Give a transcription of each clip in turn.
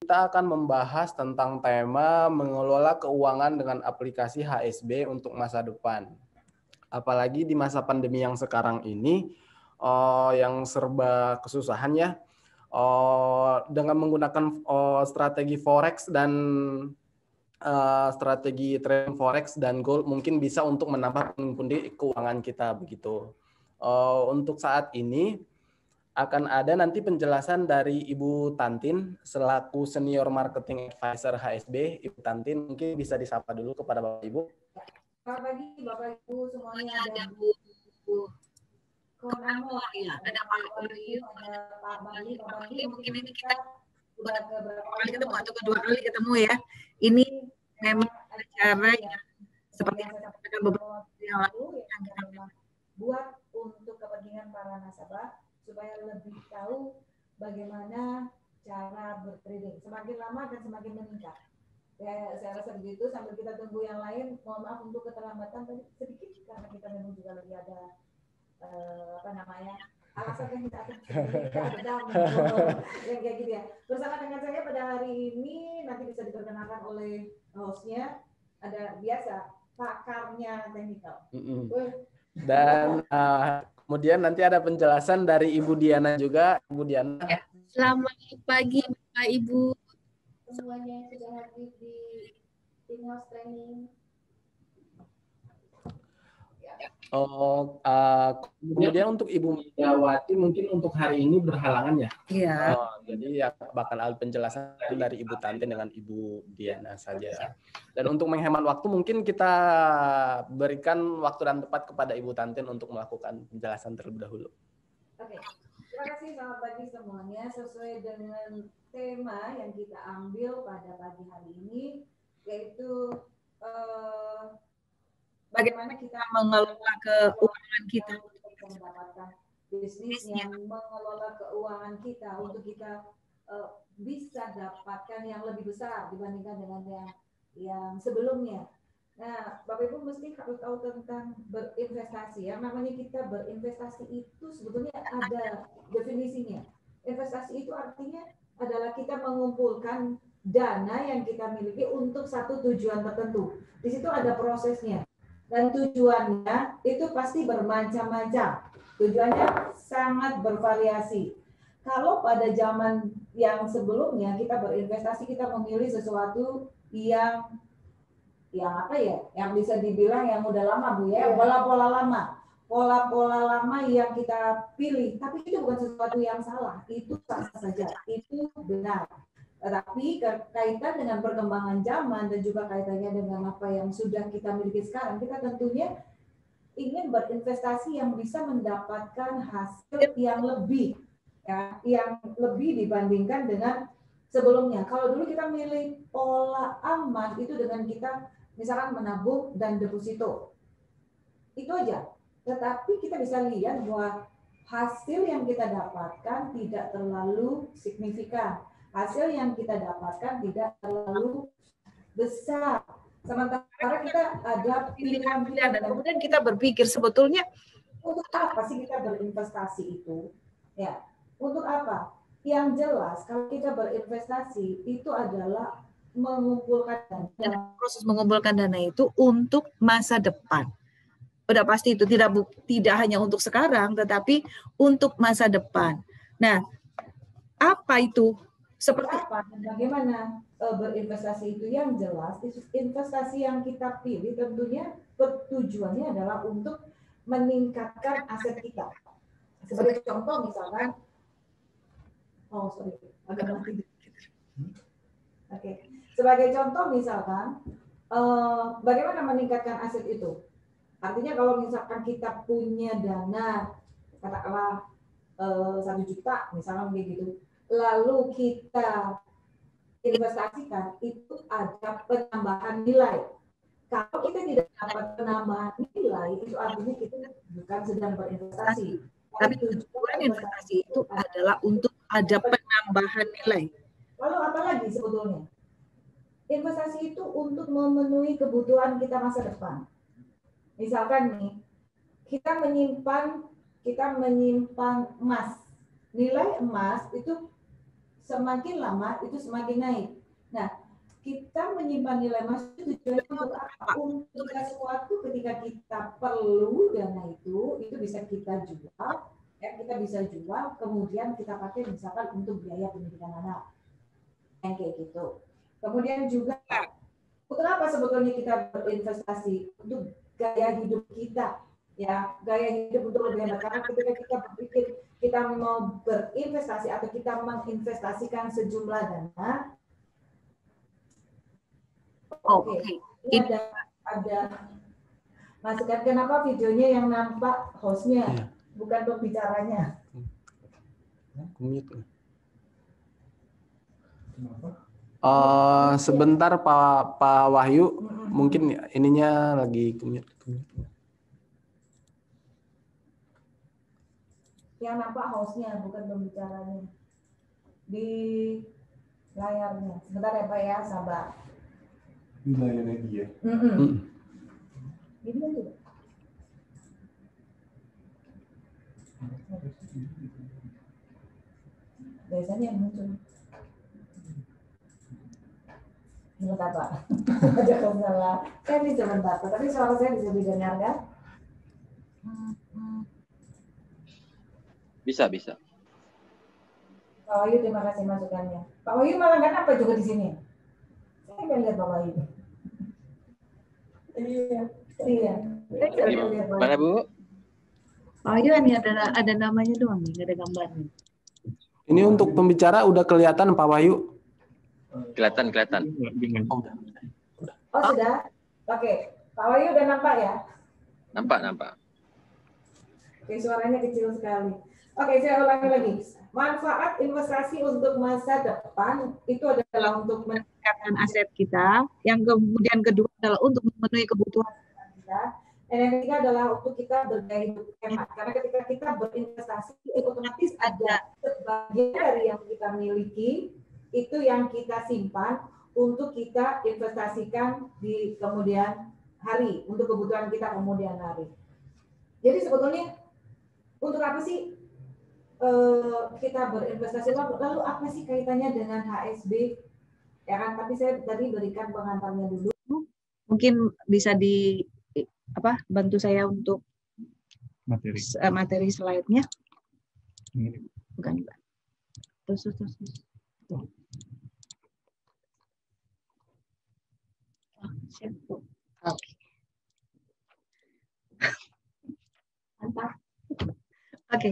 kita akan membahas tentang tema mengelola keuangan dengan aplikasi HSB untuk masa depan. Apalagi di masa pandemi yang sekarang ini, yang serba kesusahan ya, dengan menggunakan strategi forex dan strategi trading forex dan gold mungkin bisa untuk menambah pundi-pundi keuangan kita begitu. Untuk saat ini akan ada nanti penjelasan dari Ibu Tantin selaku Senior Marketing Advisor HSB. Ibu Tantin mungkin bisa disapa dulu kepada Bapak Ibu. Selamat pagi Bapak Ibu semuanya, ada Bu Konamo, ya, ada Pak Wahyu, ada Pak Bali. Pak Bali mungkin ini kita udah beberapa kali ketemu atau kedua kali ketemu ya. Ini memang acara yang seperti yang saya sampaikan beberapa waktu yang lalu yang kita memang buat untuk kepentingan para nasabah supaya lebih tahu bagaimana cara bertrading. Semakin lama akan semakin meningkat. Ya, saya rasa begitu. Sambil kita tunggu yang lain, mohon maaf untuk keterlambatan tadi sedikit karena kita memang juga lagi ada alasan yang kita akan yang kayak gitu ya. Bersama dengan saya pada hari ini nanti bisa diperkenalkan oleh hostnya, ada biasa pakarnya teknikal. Dan kemudian nanti ada penjelasan dari Ibu Diana juga. Ibu Diana. Ya. Selamat pagi Bapak Ibu semuanya yang sudah hadir di in-house training. Kemudian untuk Ibu Megawati mungkin untuk hari ini berhalangan ya. Iya. Jadi ya bakal ada penjelasan dari Ibu Tantin dengan Ibu Diana saja. Dan untuk menghemat waktu mungkin kita berikan waktu dan tepat kepada Ibu Tantin untuk melakukan penjelasan terlebih dahulu. Oke. Terima kasih, selamat pagi semuanya. Sesuai dengan tema yang kita ambil pada pagi hari ini, yaitu bagaimana kita mengelola keuangan kita untuk mendapatkan bisnis yang mengelola keuangan kita untuk kita bisa dapatkan yang lebih besar dibandingkan dengan yang sebelumnya. Nah, Bapak Ibu mesti harus tahu tentang berinvestasi ya. Namanya kita berinvestasi itu sebetulnya ada definisinya. Investasi itu artinya adalah kita mengumpulkan dana yang kita miliki untuk satu tujuan tertentu. Di situ ada prosesnya. Dan tujuannya itu pasti bermacam-macam. Tujuannya sangat bervariasi. Kalau pada zaman yang sebelumnya kita berinvestasi, kita memilih sesuatu yang apa ya, yang bisa dibilang yang udah lama Bu ya, pola-pola lama yang kita pilih, tapi itu bukan sesuatu yang salah, itu sah saja, itu benar. Tetapi kaitan dengan perkembangan zaman dan juga kaitannya dengan apa yang sudah kita miliki sekarang, kita tentunya ingin berinvestasi yang bisa mendapatkan hasil yang lebih, ya, yang lebih dibandingkan dengan sebelumnya. Kalau dulu kita milih pola aman itu dengan kita misalkan menabung dan deposito, itu aja. Tetapi kita bisa lihat bahwa hasil yang kita dapatkan tidak terlalu signifikan. Hasil yang kita dapatkan tidak terlalu besar. Sementara kita ada pilihan-pilihan dan kemudian kita berpikir sebetulnya untuk apa sih kita berinvestasi itu? Ya, untuk apa? Yang jelas kalau kita berinvestasi itu adalah mengumpulkan dana. Proses mengumpulkan dana itu untuk masa depan. Udah pasti itu tidak hanya untuk sekarang, tetapi untuk masa depan. Nah, apa itu? Seperti apa dan bagaimana berinvestasi itu? Yang jelas, investasi yang kita pilih tentunya tujuannya adalah untuk meningkatkan aset kita. Sebagai contoh misalkan, agak mati. Oke. Sebagai contoh misalkan, bagaimana meningkatkan aset itu? Artinya kalau misalkan kita punya dana, katakanlah 1 juta, misalnya begitu, lalu kita investasikan, itu ada penambahan nilai. Kalau kita tidak dapat penambahan nilai, itu artinya kita bukan sedang berinvestasi. Tapi tujuan investasi itu adalah untuk ada penambahan nilai. Lalu apa lagi sebetulnya? Investasi itu untuk memenuhi kebutuhan kita masa depan. Misalkan nih, kita menyimpan emas. Nilai emas itu semakin lama itu semakin naik. Nah, kita menyimpan nilai emas itu tujuannya untuk apa? Untuk sesuatu ketika kita perlu dana itu bisa kita jual, kita bisa jual, kemudian kita pakai misalkan untuk biaya pendidikan anak, yang kayak gitu. Kemudian juga untuk apa sebetulnya kita berinvestasi? Untuk gaya hidup kita, ya, gaya hidup untuk lebih hemat. Karena ketika kita berpikir kita mau berinvestasi atau kita menginvestasikan sejumlah dana, oke. Ini ada masukan, kenapa videonya yang nampak hostnya, bukan pembicaranya? Sebentar Pak Wahyu, mungkin ininya lagi commute. Yang nampak hostnya, bukan pembicaranya di layarnya. Sebentar ya Pak ya, sabar. Di layarnya dia. Ini kan juga. Biasanya yang muncul. Sebentar Pak. Ada kendala. Saya bisa sebentar, tapi suara saya bisa didengar kan? Bisa. Pak Wahyu, terima kasih masukannya. Pak Wahyu malah nggak nampak juga di sini. Saya nggak lihat Pak Wahyu. Iya. Mana Bu? Pak Wahyu ini ada namanya doang nih, nggak ada gambarnya. Ini untuk pembicara udah kelihatan Pak Wahyu? Kelihatan. Oh sudah? Oke. Pak Wahyu udah nampak ya? Nampak. Oke, suaranya kecil sekali. Oke, saya ulangi lagi. Manfaat investasi untuk masa depan itu adalah untuk meningkatkan aset kita. Yang kemudian kedua adalah untuk memenuhi kebutuhan kita. Dan yang ketiga adalah untuk kita bergaya hidup hemat. Karena ketika kita berinvestasi, otomatis ada sebagian dari yang kita miliki itu yang kita simpan untuk kita investasikan di kemudian hari, untuk kebutuhan kita kemudian hari. Jadi sebetulnya untuk apa sih kita berinvestasi, lalu apa sih kaitannya dengan HSB? Ya kan, tapi saya tadi berikan pengantarnya dulu. Mungkin bisa bantu saya untuk materi slide-nya. Bukan. Terus. Oke. Oke.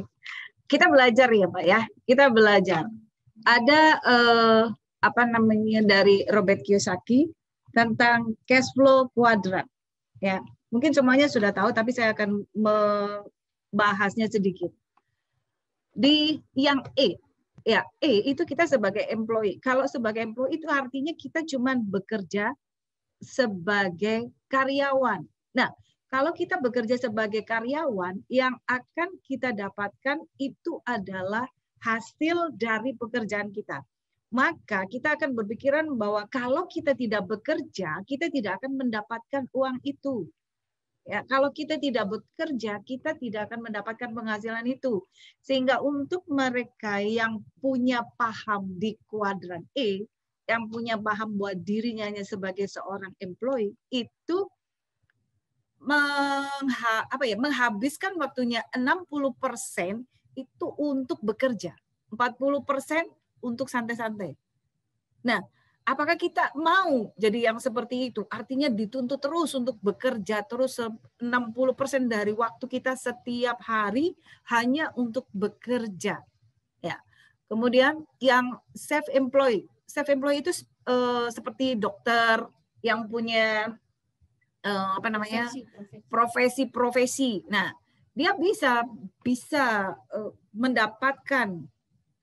Kita belajar ya Pak ya. Kita belajar. Ada dari Robert Kiyosaki tentang cash flow quadrant. Ya, mungkin semuanya sudah tahu, tapi saya akan membahasnya sedikit. Di yang E itu kita sebagai employee. Kalau sebagai employee itu artinya kita cuma bekerja sebagai karyawan. Nah, kalau kita bekerja sebagai karyawan, yang akan kita dapatkan itu adalah hasil dari pekerjaan kita. Maka kita akan berpikiran bahwa kalau kita tidak bekerja, kita tidak akan mendapatkan uang itu. Ya, kalau kita tidak bekerja, kita tidak akan mendapatkan penghasilan itu. Sehingga untuk mereka yang punya paham di kuadran E, yang punya paham buat dirinya hanya sebagai seorang employee, itu menghabiskan waktunya 60% itu untuk bekerja, 40% untuk santai-santai. Nah, apakah kita mau jadi yang seperti itu? Artinya dituntut terus untuk bekerja terus 60% dari waktu kita setiap hari hanya untuk bekerja. Ya. Kemudian yang self-employed itu seperti dokter yang punya profesi. Nah, dia bisa mendapatkan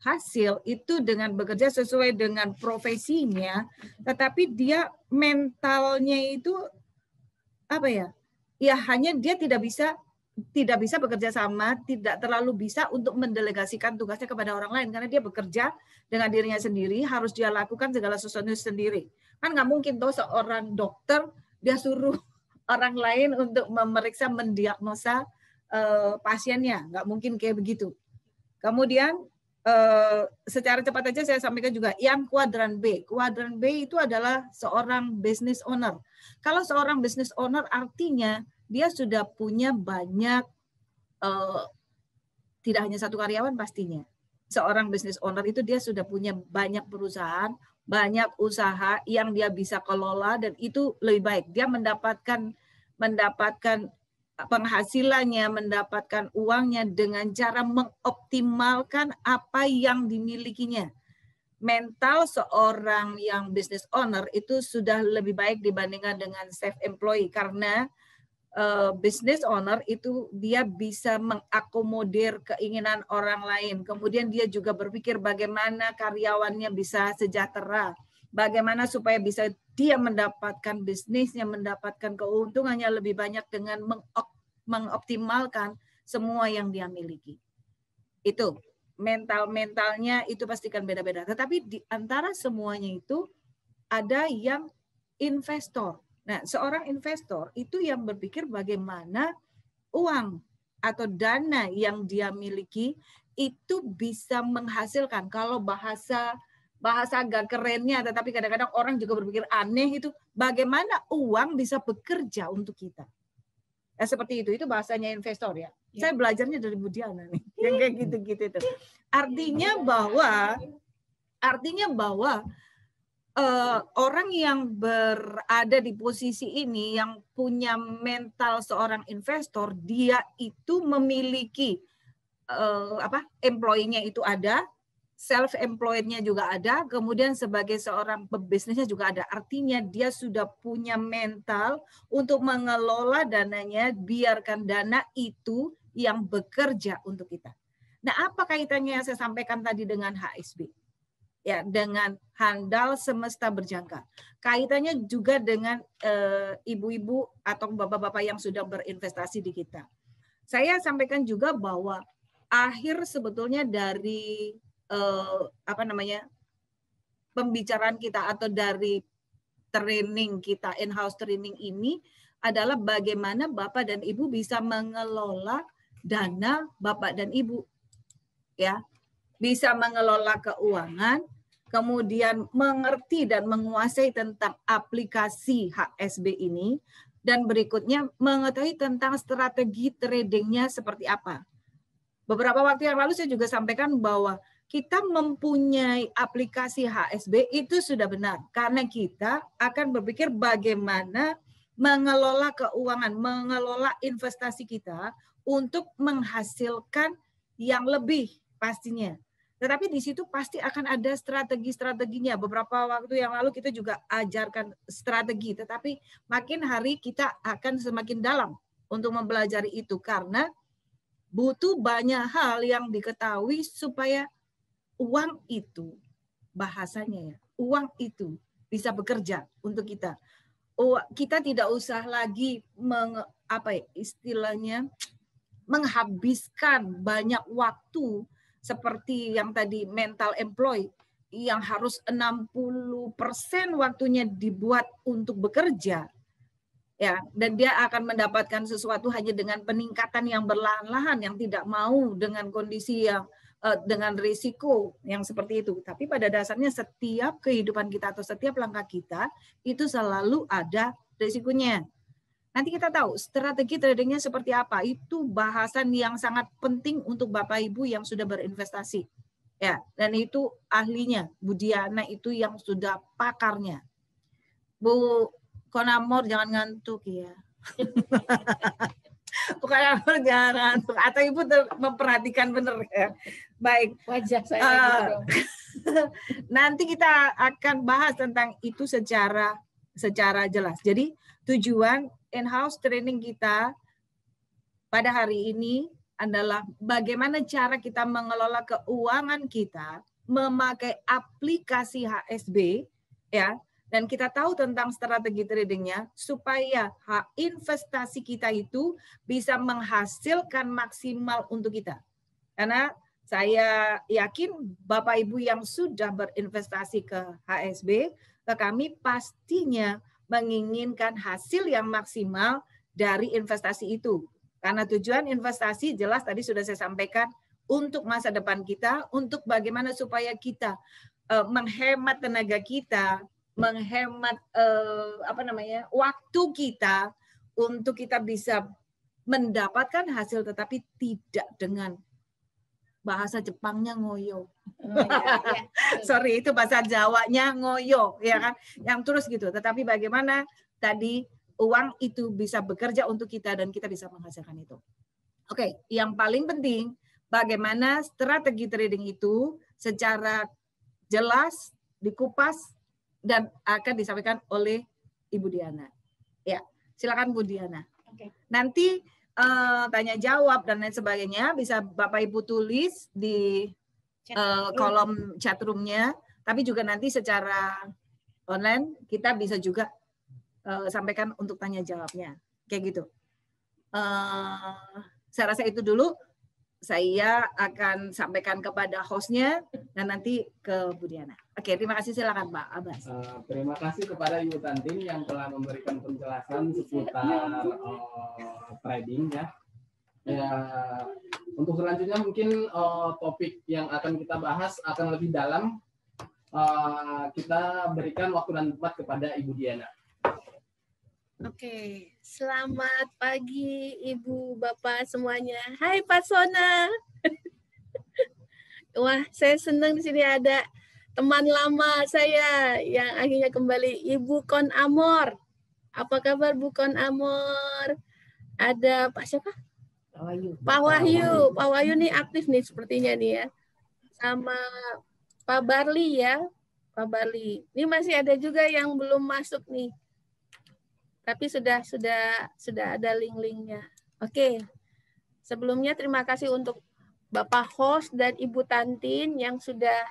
hasil itu dengan bekerja sesuai dengan profesinya, tetapi dia mentalnya itu hanya dia tidak bisa bekerja sama, tidak terlalu bisa untuk mendelegasikan tugasnya kepada orang lain karena dia bekerja dengan dirinya sendiri, harus dia lakukan segala sesuatu sendiri. Kan nggak mungkin seorang dokter dia suruh orang lain untuk memeriksa, mendiagnosa pasiennya, nggak mungkin kayak begitu. Kemudian secara cepat aja saya sampaikan juga yang kuadran B. Kuadran B itu adalah seorang business owner. Kalau seorang business owner artinya dia sudah punya banyak, tidak hanya satu karyawan pastinya. Seorang business owner itu dia sudah punya banyak perusahaan, banyak usaha yang dia bisa kelola, dan itu lebih baik. Dia mendapatkan penghasilannya, mendapatkan uangnya dengan cara mengoptimalkan apa yang dimilikinya. Mental seorang yang business owner itu sudah lebih baik dibandingkan dengan self-employed, karena business owner itu dia bisa mengakomodir keinginan orang lain. Kemudian dia juga berpikir bagaimana karyawannya bisa sejahtera, bagaimana supaya bisa dia mendapatkan bisnisnya, mendapatkan keuntungannya lebih banyak dengan mengoptimalkan semua yang dia miliki. Itu mentalnya itu pastikan beda-beda. Tetapi di antara semuanya itu ada yang investor. Nah, seorang investor itu yang berpikir bagaimana uang atau dana yang dia miliki itu bisa menghasilkan. Kalau bahasa agak kerennya, tetapi kadang-kadang orang juga berpikir aneh, itu bagaimana uang bisa bekerja untuk kita. Ya, seperti itu bahasanya investor ya. Saya belajarnya dari Bu Diana nih, yang kayak gitu-gitu itu. Artinya bahwa orang yang berada di posisi ini, yang punya mental seorang investor, dia itu memiliki employee-nya itu ada, self-employed-nya juga ada, kemudian sebagai seorang pebisnisnya juga ada. Artinya dia sudah punya mental untuk mengelola dananya, biarkan dana itu yang bekerja untuk kita. Nah, apa kaitannya yang saya sampaikan tadi dengan HSB? Ya, dengan handal semesta berjangka. Kaitannya juga dengan ibu-ibu atau bapak-bapak yang sudah berinvestasi di kita. Saya sampaikan juga bahwa akhir sebetulnya dari pembicaraan kita atau dari training kita, in-house training ini adalah bagaimana Bapak dan Ibu bisa mengelola dana Bapak dan Ibu. Ya, bisa mengelola keuangan, kemudian mengerti dan menguasai tentang aplikasi HSB ini, dan berikutnya mengetahui tentang strategi tradingnya seperti apa. Beberapa waktu yang lalu saya juga sampaikan bahwa kita mempunyai aplikasi HSB itu sudah benar, karena kita akan berpikir bagaimana mengelola keuangan, mengelola investasi kita untuk menghasilkan yang lebih pastinya. Tetapi di situ pasti akan ada strategi-strateginya. Beberapa waktu yang lalu kita juga ajarkan strategi, tetapi makin hari kita akan semakin dalam untuk mempelajari itu, karena butuh banyak hal yang diketahui supaya uang itu, bahasanya ya, uang itu bisa bekerja untuk kita. Kita tidak usah lagi menghabiskan banyak waktu seperti yang tadi mental employee yang harus 60% waktunya dibuat untuk bekerja. Ya, dan dia akan mendapatkan sesuatu hanya dengan peningkatan yang perlahan-lahan, yang tidak mau dengan kondisi yang dengan risiko yang seperti itu. Tapi pada dasarnya setiap kehidupan kita atau setiap langkah kita itu selalu ada risikonya. Nanti kita tahu strategi tradingnya seperti apa. Itu bahasan yang sangat penting untuk Bapak Ibu yang sudah berinvestasi. Ya, dan itu ahlinya, Bu Diana itu yang sudah pakarnya. Bu Konamor jangan ngantuk ya. Bu Konamor jangan ngantuk. Atau Ibu memperhatikan benar ya. Baik. Wajah saya gitu dong. Nanti kita akan bahas tentang itu secara jelas. Jadi tujuan in-house training kita pada hari ini adalah bagaimana cara kita mengelola keuangan kita memakai aplikasi HSB, ya, dan kita tahu tentang strategi tradingnya supaya investasi kita itu bisa menghasilkan maksimal untuk kita. Karena saya yakin Bapak Ibu yang sudah berinvestasi ke HSB, ke kami pastinya menginginkan hasil yang maksimal dari investasi itu. Karena tujuan investasi jelas tadi sudah saya sampaikan untuk masa depan kita, untuk bagaimana supaya kita menghemat tenaga kita, menghemat waktu kita untuk kita bisa mendapatkan hasil, tetapi tidak dengan bahasa Jepangnya ngoyo. Sorry, itu bahasa Jawanya ngoyo, ya kan? Yang terus gitu. Tetapi bagaimana tadi uang itu bisa bekerja untuk kita dan kita bisa menghasilkan itu. Oke, yang paling penting bagaimana strategi trading itu secara jelas dikupas dan akan disampaikan oleh Ibu Diana. Ya, silakan Bu Diana. Nanti tanya jawab dan lain sebagainya bisa Bapak Ibu tulis di kolom chat room-nya, tapi juga nanti secara online kita bisa juga sampaikan untuk tanya jawabnya, kayak gitu. Saya rasa itu dulu. Saya akan sampaikan kepada hostnya dan nanti ke Bu Diana. Oke, terima kasih. Silakan Pak Abbas. Terima kasih kepada Ibu Tantin yang telah memberikan penjelasan seputar trading ya. Ya, untuk selanjutnya mungkin topik yang akan kita bahas akan lebih dalam. Kita berikan waktu dan tempat kepada Ibu Diana. Oke, selamat pagi Ibu Bapak semuanya. Hai Pak Sona. Wah, saya senang di sini ada teman lama saya yang akhirnya kembali, Ibu Kon Amor. Apa kabar Bu Kon Amor? Ada Pak siapa? Pak Wahyu. Pak Wahyu nih aktif nih sepertinya nih ya. Sama Pak Barli ya. Pak Barli. Ini masih ada juga yang belum masuk nih. Tapi sudah ada link-linknya. Oke. Sebelumnya terima kasih untuk Bapak host dan Ibu Tantin yang sudah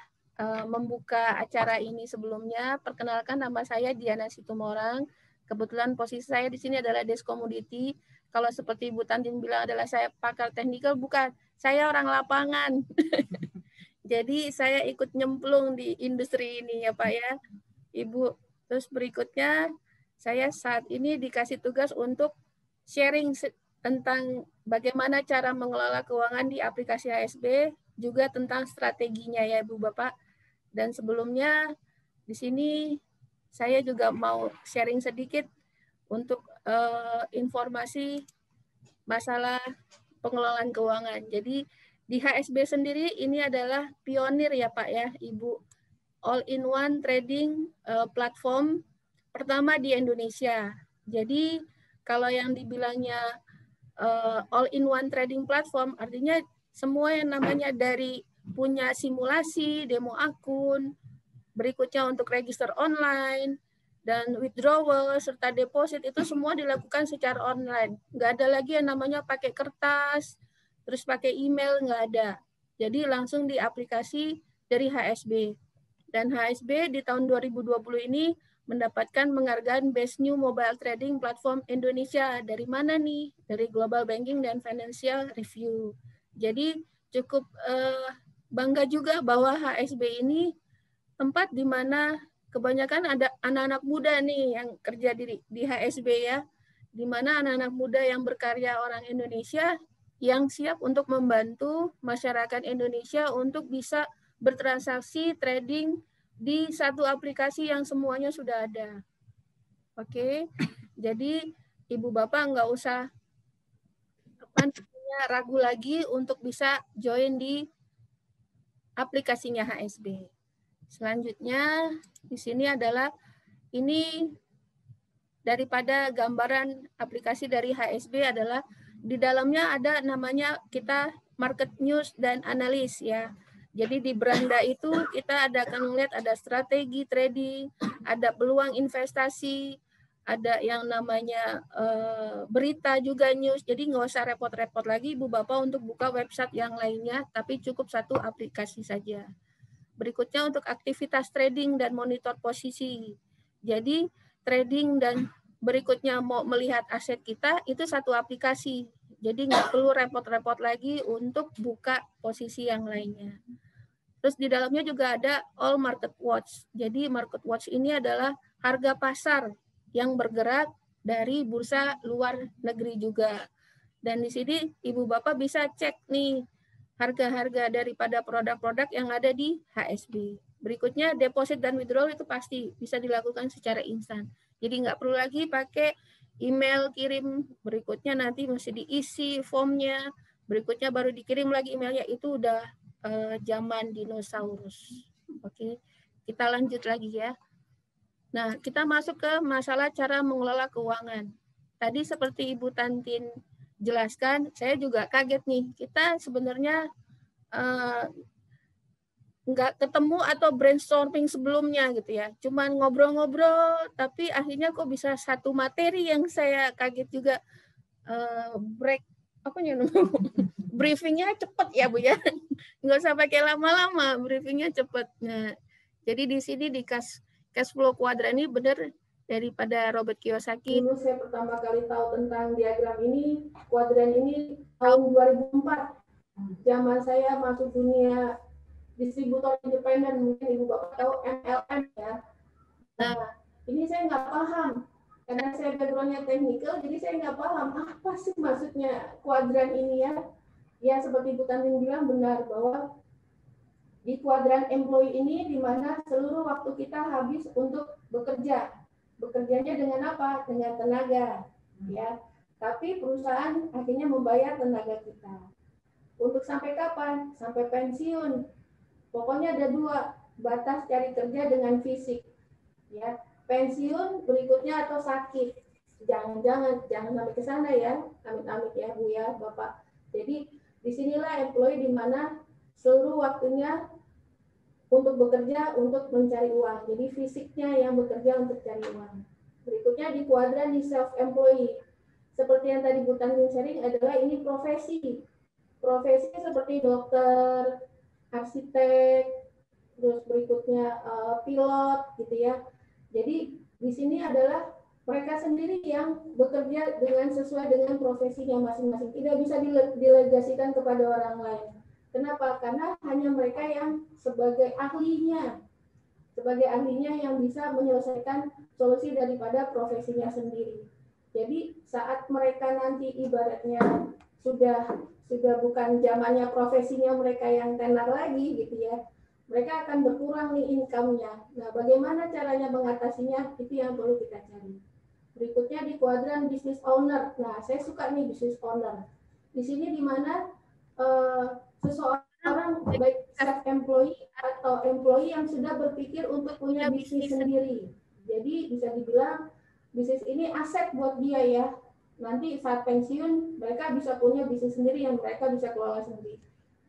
membuka acara ini sebelumnya. Perkenalkan, nama saya Diana Situmorang. Kebetulan posisi saya di sini adalah Desk Commodity. Kalau seperti Ibu Tantin bilang adalah saya pakar teknikal, bukan. Saya orang lapangan. Jadi saya ikut nyemplung di industri ini ya Pak ya. Ibu, terus berikutnya saya saat ini dikasih tugas untuk sharing tentang bagaimana cara mengelola keuangan di aplikasi HSB, juga tentang strateginya ya Ibu Bapak. Dan sebelumnya di sini saya juga mau sharing sedikit untuk informasi masalah pengelolaan keuangan. Jadi di HSB sendiri ini adalah pionir ya Pak ya Ibu, all-in-one trading platform pertama di Indonesia. Jadi kalau yang dibilangnya all-in-one trading platform, artinya semua yang namanya dari punya simulasi, demo akun, berikutnya untuk register online, dan withdrawal, serta deposit, itu semua dilakukan secara online. Nggak ada lagi yang namanya pakai kertas, terus pakai email, nggak ada. Jadi langsung di aplikasi dari HSB. Dan HSB di tahun 2020 ini mendapatkan penghargaan Best New Mobile Trading Platform Indonesia. Dari mana nih? Dari Global Banking dan Financial Review. Jadi cukup bangga juga bahwa HSB ini tempat di mana kebanyakan ada anak-anak muda nih yang kerja di HSB ya. Di mana anak-anak muda yang berkarya orang Indonesia yang siap untuk membantu masyarakat Indonesia untuk bisa bertransaksi trading di satu aplikasi yang semuanya sudah ada. Oke, jadi Ibu Bapak nggak usah ragu lagi untuk bisa join di aplikasinya HSB. Selanjutnya di sini adalah ini daripada gambaran aplikasi dari HSB adalah di dalamnya ada namanya kita market news dan analis ya. Jadi di beranda itu kita akan melihat ada strategi trading, ada peluang investasi, ada yang namanya berita juga news. Jadi nggak usah repot-repot lagi Ibu Bapak untuk buka website yang lainnya, tapi cukup satu aplikasi saja. Berikutnya untuk aktivitas trading dan monitor posisi. Jadi trading dan berikutnya mau melihat aset kita itu satu aplikasi. Jadi nggak perlu repot-repot lagi untuk buka posisi yang lainnya. Terus di dalamnya juga ada All Market Watch. Jadi Market Watch ini adalah harga pasar yang bergerak dari bursa luar negeri juga. Dan di sini Ibu Bapak bisa cek nih harga-harga daripada produk-produk yang ada di HSB. Berikutnya deposit dan withdrawal itu pasti bisa dilakukan secara instan. Jadi nggak perlu lagi pakai email kirim, berikutnya nanti mesti diisi formnya, berikutnya baru dikirim lagi emailnya, itu udah zaman dinosaurus. Oke, kita lanjut lagi ya. Nah, kita masuk ke masalah cara mengelola keuangan. Tadi seperti Ibu Tantin jelaskan, saya juga kaget nih. Kita sebenarnya nggak ketemu atau brainstorming sebelumnya gitu ya. Cuman ngobrol-ngobrol, tapi akhirnya kok bisa satu materi yang saya kaget juga. Briefingnya cepet ya Bu ya. Nggak usah pakai lama-lama, briefingnya cepet. Nah, jadi di sini di cash flow quadrant ini benar daripada Robert Kiyosaki. Dulu saya pertama kali tahu tentang diagram ini, kuadran ini tahun 2004. Zaman saya masuk dunia distributor independen, mungkin Ibu Bapak tahu MLM ya. Nah, ini saya nggak paham. Karena saya background-nya teknikal, jadi saya nggak paham apa sih maksudnya kuadran ini ya. Ya seperti Bu Tantin bilang benar bahwa di kuadran employee ini di mana seluruh waktu kita habis untuk bekerja. Bekerjanya dengan apa? Dengan tenaga, ya. Tapi perusahaan akhirnya membayar tenaga kita. Untuk sampai kapan? Sampai pensiun. Pokoknya ada dua, batas cari kerja dengan fisik, ya. Pensiun berikutnya atau sakit. Jangan sampai ke sana ya. Amit-amit ya Bu ya, Bapak. Jadi disinilah employee di mana seluruh waktunya untuk bekerja, untuk mencari uang. Jadi fisiknya yang bekerja untuk cari uang. Berikutnya di kuadran di self-employee. Seperti yang tadi Bu Tantin sharing adalah ini profesi. Profesi seperti dokter, arsitek, terus berikutnya pilot gitu ya. Jadi di sini adalah mereka sendiri yang bekerja dengan sesuai dengan profesinya masing-masing. Tidak bisa didelegasikan kepada orang lain. Kenapa? Karena hanya mereka yang sebagai ahlinya yang bisa menyelesaikan solusi daripada profesinya sendiri. Jadi saat mereka nanti ibaratnya sudah bukan zamannya profesinya mereka yang tenar lagi gitu ya, mereka akan berkurang nih income-nya. Nah, bagaimana caranya mengatasinya? Itu yang perlu kita cari. Berikutnya di kuadran business owner. Nah, saya suka nih business owner. Di sini di mana seseorang baik self-employee atau employee yang sudah berpikir untuk punya bisnis sendiri. Jadi bisa dibilang bisnis ini aset buat dia ya. Nanti saat pensiun mereka bisa punya bisnis sendiri yang mereka bisa kelola sendiri.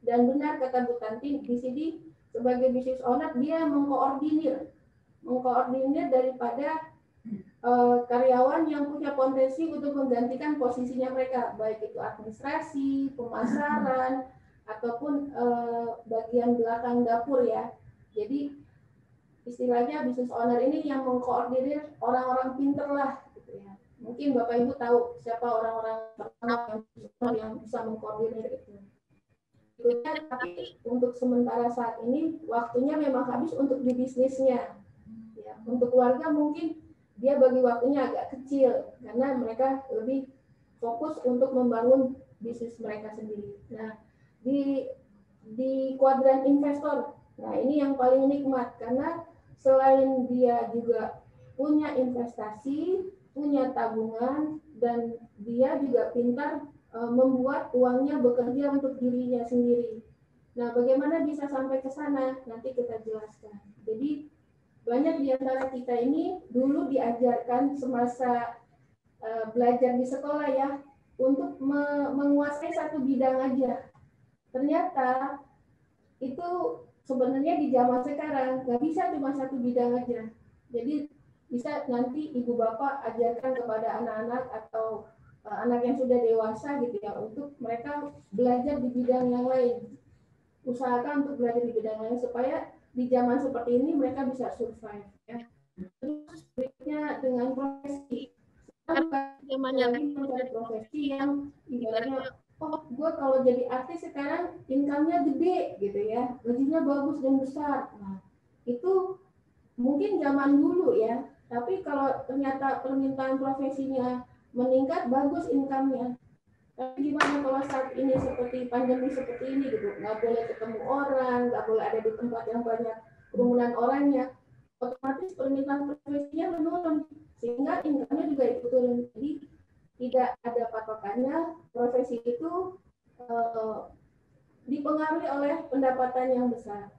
Dan benar kata Bu Tantin, di sini sebagai business owner dia mengkoordinir daripada karyawan yang punya potensi untuk menggantikan posisinya mereka, baik itu administrasi, pemasaran, ataupun bagian belakang dapur ya. Jadi istilahnya business owner ini yang mengkoordinir orang-orang pinter lah gitu ya. Mungkin Bapak Ibu tahu siapa orang-orang yang bisa mengkoordinir itu. Tapi untuk sementara saat ini waktunya memang habis untuk di bisnisnya. Ya, untuk keluarga mungkin dia bagi waktunya agak kecil karena mereka lebih fokus untuk membangun bisnis mereka sendiri. Nah, di kuadran investor, nah ini yang paling nikmat karena selain dia juga punya investasi, punya tabungan, dan dia juga pintar membuat uangnya bekerja untuk dirinya sendiri. Nah, bagaimana bisa sampai ke sana? Nanti kita jelaskan. Jadi banyak di antara kita ini dulu diajarkan semasa belajar di sekolah ya untuk menguasai satu bidang aja. Ternyata itu sebenarnya di zaman sekarang nggak bisa cuma satu bidang aja. Jadi bisa nanti ibu bapak ajarkan kepada anak-anak atau anak yang sudah dewasa gitu ya untuk mereka belajar di bidang yang lain. Usahakan untuk belajar di bidang lain supaya di zaman seperti ini mereka bisa survive ya. Terus berikutnya dengan profesi. Zamannya mencari profesi yang ibaratnya oh gue kalau jadi artis sekarang income-nya gede gitu ya, gajinya bagus dan besar. Nah, itu mungkin zaman dulu ya, tapi kalau ternyata permintaan profesinya meningkat, bagus income-nya. Tapi gimana kalau saat ini seperti pandemi seperti ini gitu, nggak boleh ketemu orang, nggak boleh ada di tempat yang banyak kerumunan orangnya, otomatis permintaan profesinya menurun, sehingga income-nya juga ikut turun. Jadi tidak ada patokannya, profesi itu dipengaruhi oleh pendapatan yang besar.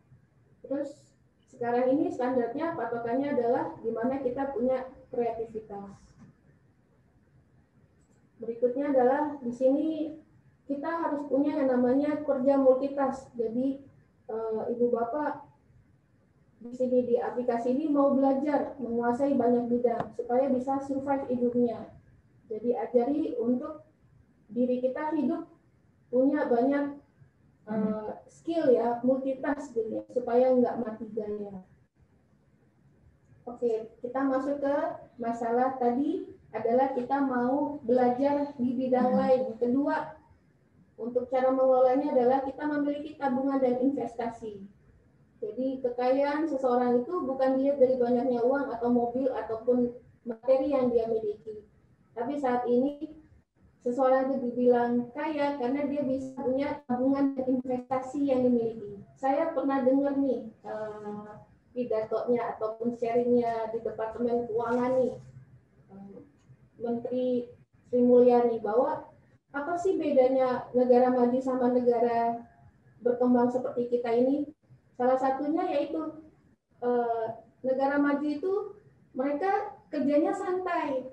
Terus sekarang ini standarnya patokannya adalah di mana kita punya kreativitas. Berikutnya adalah di sini kita harus punya yang namanya kerja multitask. Jadi ibu bapak di sini di aplikasi ini mau belajar menguasai banyak bidang supaya bisa survive hidupnya. Jadi ajari untuk diri kita hidup punya banyak skill ya, multitask gitu ya, supaya nggak mati gaya. Oke, kita masuk ke masalah tadi adalah kita mau belajar di bidang lain. Kedua, untuk cara mengelolanya adalah kita memiliki tabungan dan investasi. Jadi kekayaan seseorang itu bukan dilihat dari banyaknya uang atau mobil ataupun materi yang dia miliki. Tapi saat ini seseorang itu dibilang kaya karena dia bisa punya tabungan dan investasi yang dimiliki. Saya pernah dengar nih pidatonya ataupun sharingnya di Departemen Keuangan nih, Menteri Sri Mulyani, bahwa apa sih bedanya negara maju sama negara berkembang seperti kita ini? Salah satunya yaitu negara maju itu mereka kerjanya santai,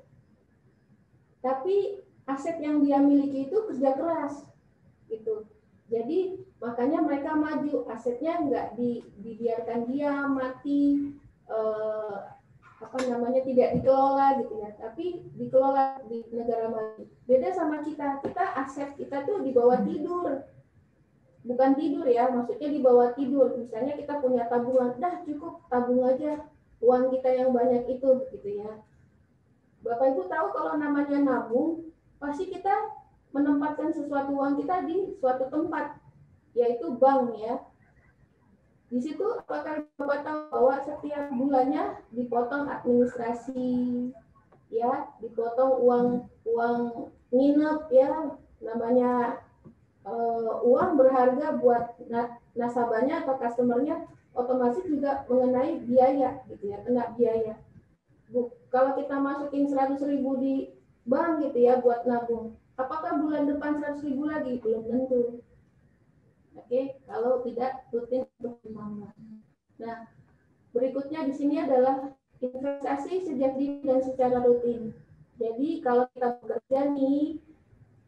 tapi aset yang dia miliki itu kerja keras, gitu. Jadi makanya mereka maju, asetnya nggak dibiarkan dia mati, tidak dikelola gitu ya, tapi dikelola di negara maju. Beda sama kita aset kita tuh di bawah tidur, bukan tidur ya, maksudnya di bawah tidur. Misalnya kita punya tabungan, dah cukup tabung aja uang kita yang banyak itu, gitu ya. Bapak Ibu tahu kalau namanya nabung, pasti kita menempatkan sesuatu uang kita di suatu tempat, yaitu bank ya. Di situ apakah Bapak tahu bahwa setiap bulannya dipotong administrasi, ya, dipotong uang nginep ya, namanya uang berharga buat nasabahnya atau customernya, otomatis juga mengenai biaya gitu ya, kena biaya. Kalau kita masukin 100.000 di bank gitu ya buat nabung, apakah bulan depan 100.000 lagi? Belum tentu. Oke, kalau tidak rutin bertambah. Nah, berikutnya di sini adalah investasi sejak dini dan secara rutin. Jadi kalau kita bekerja nih,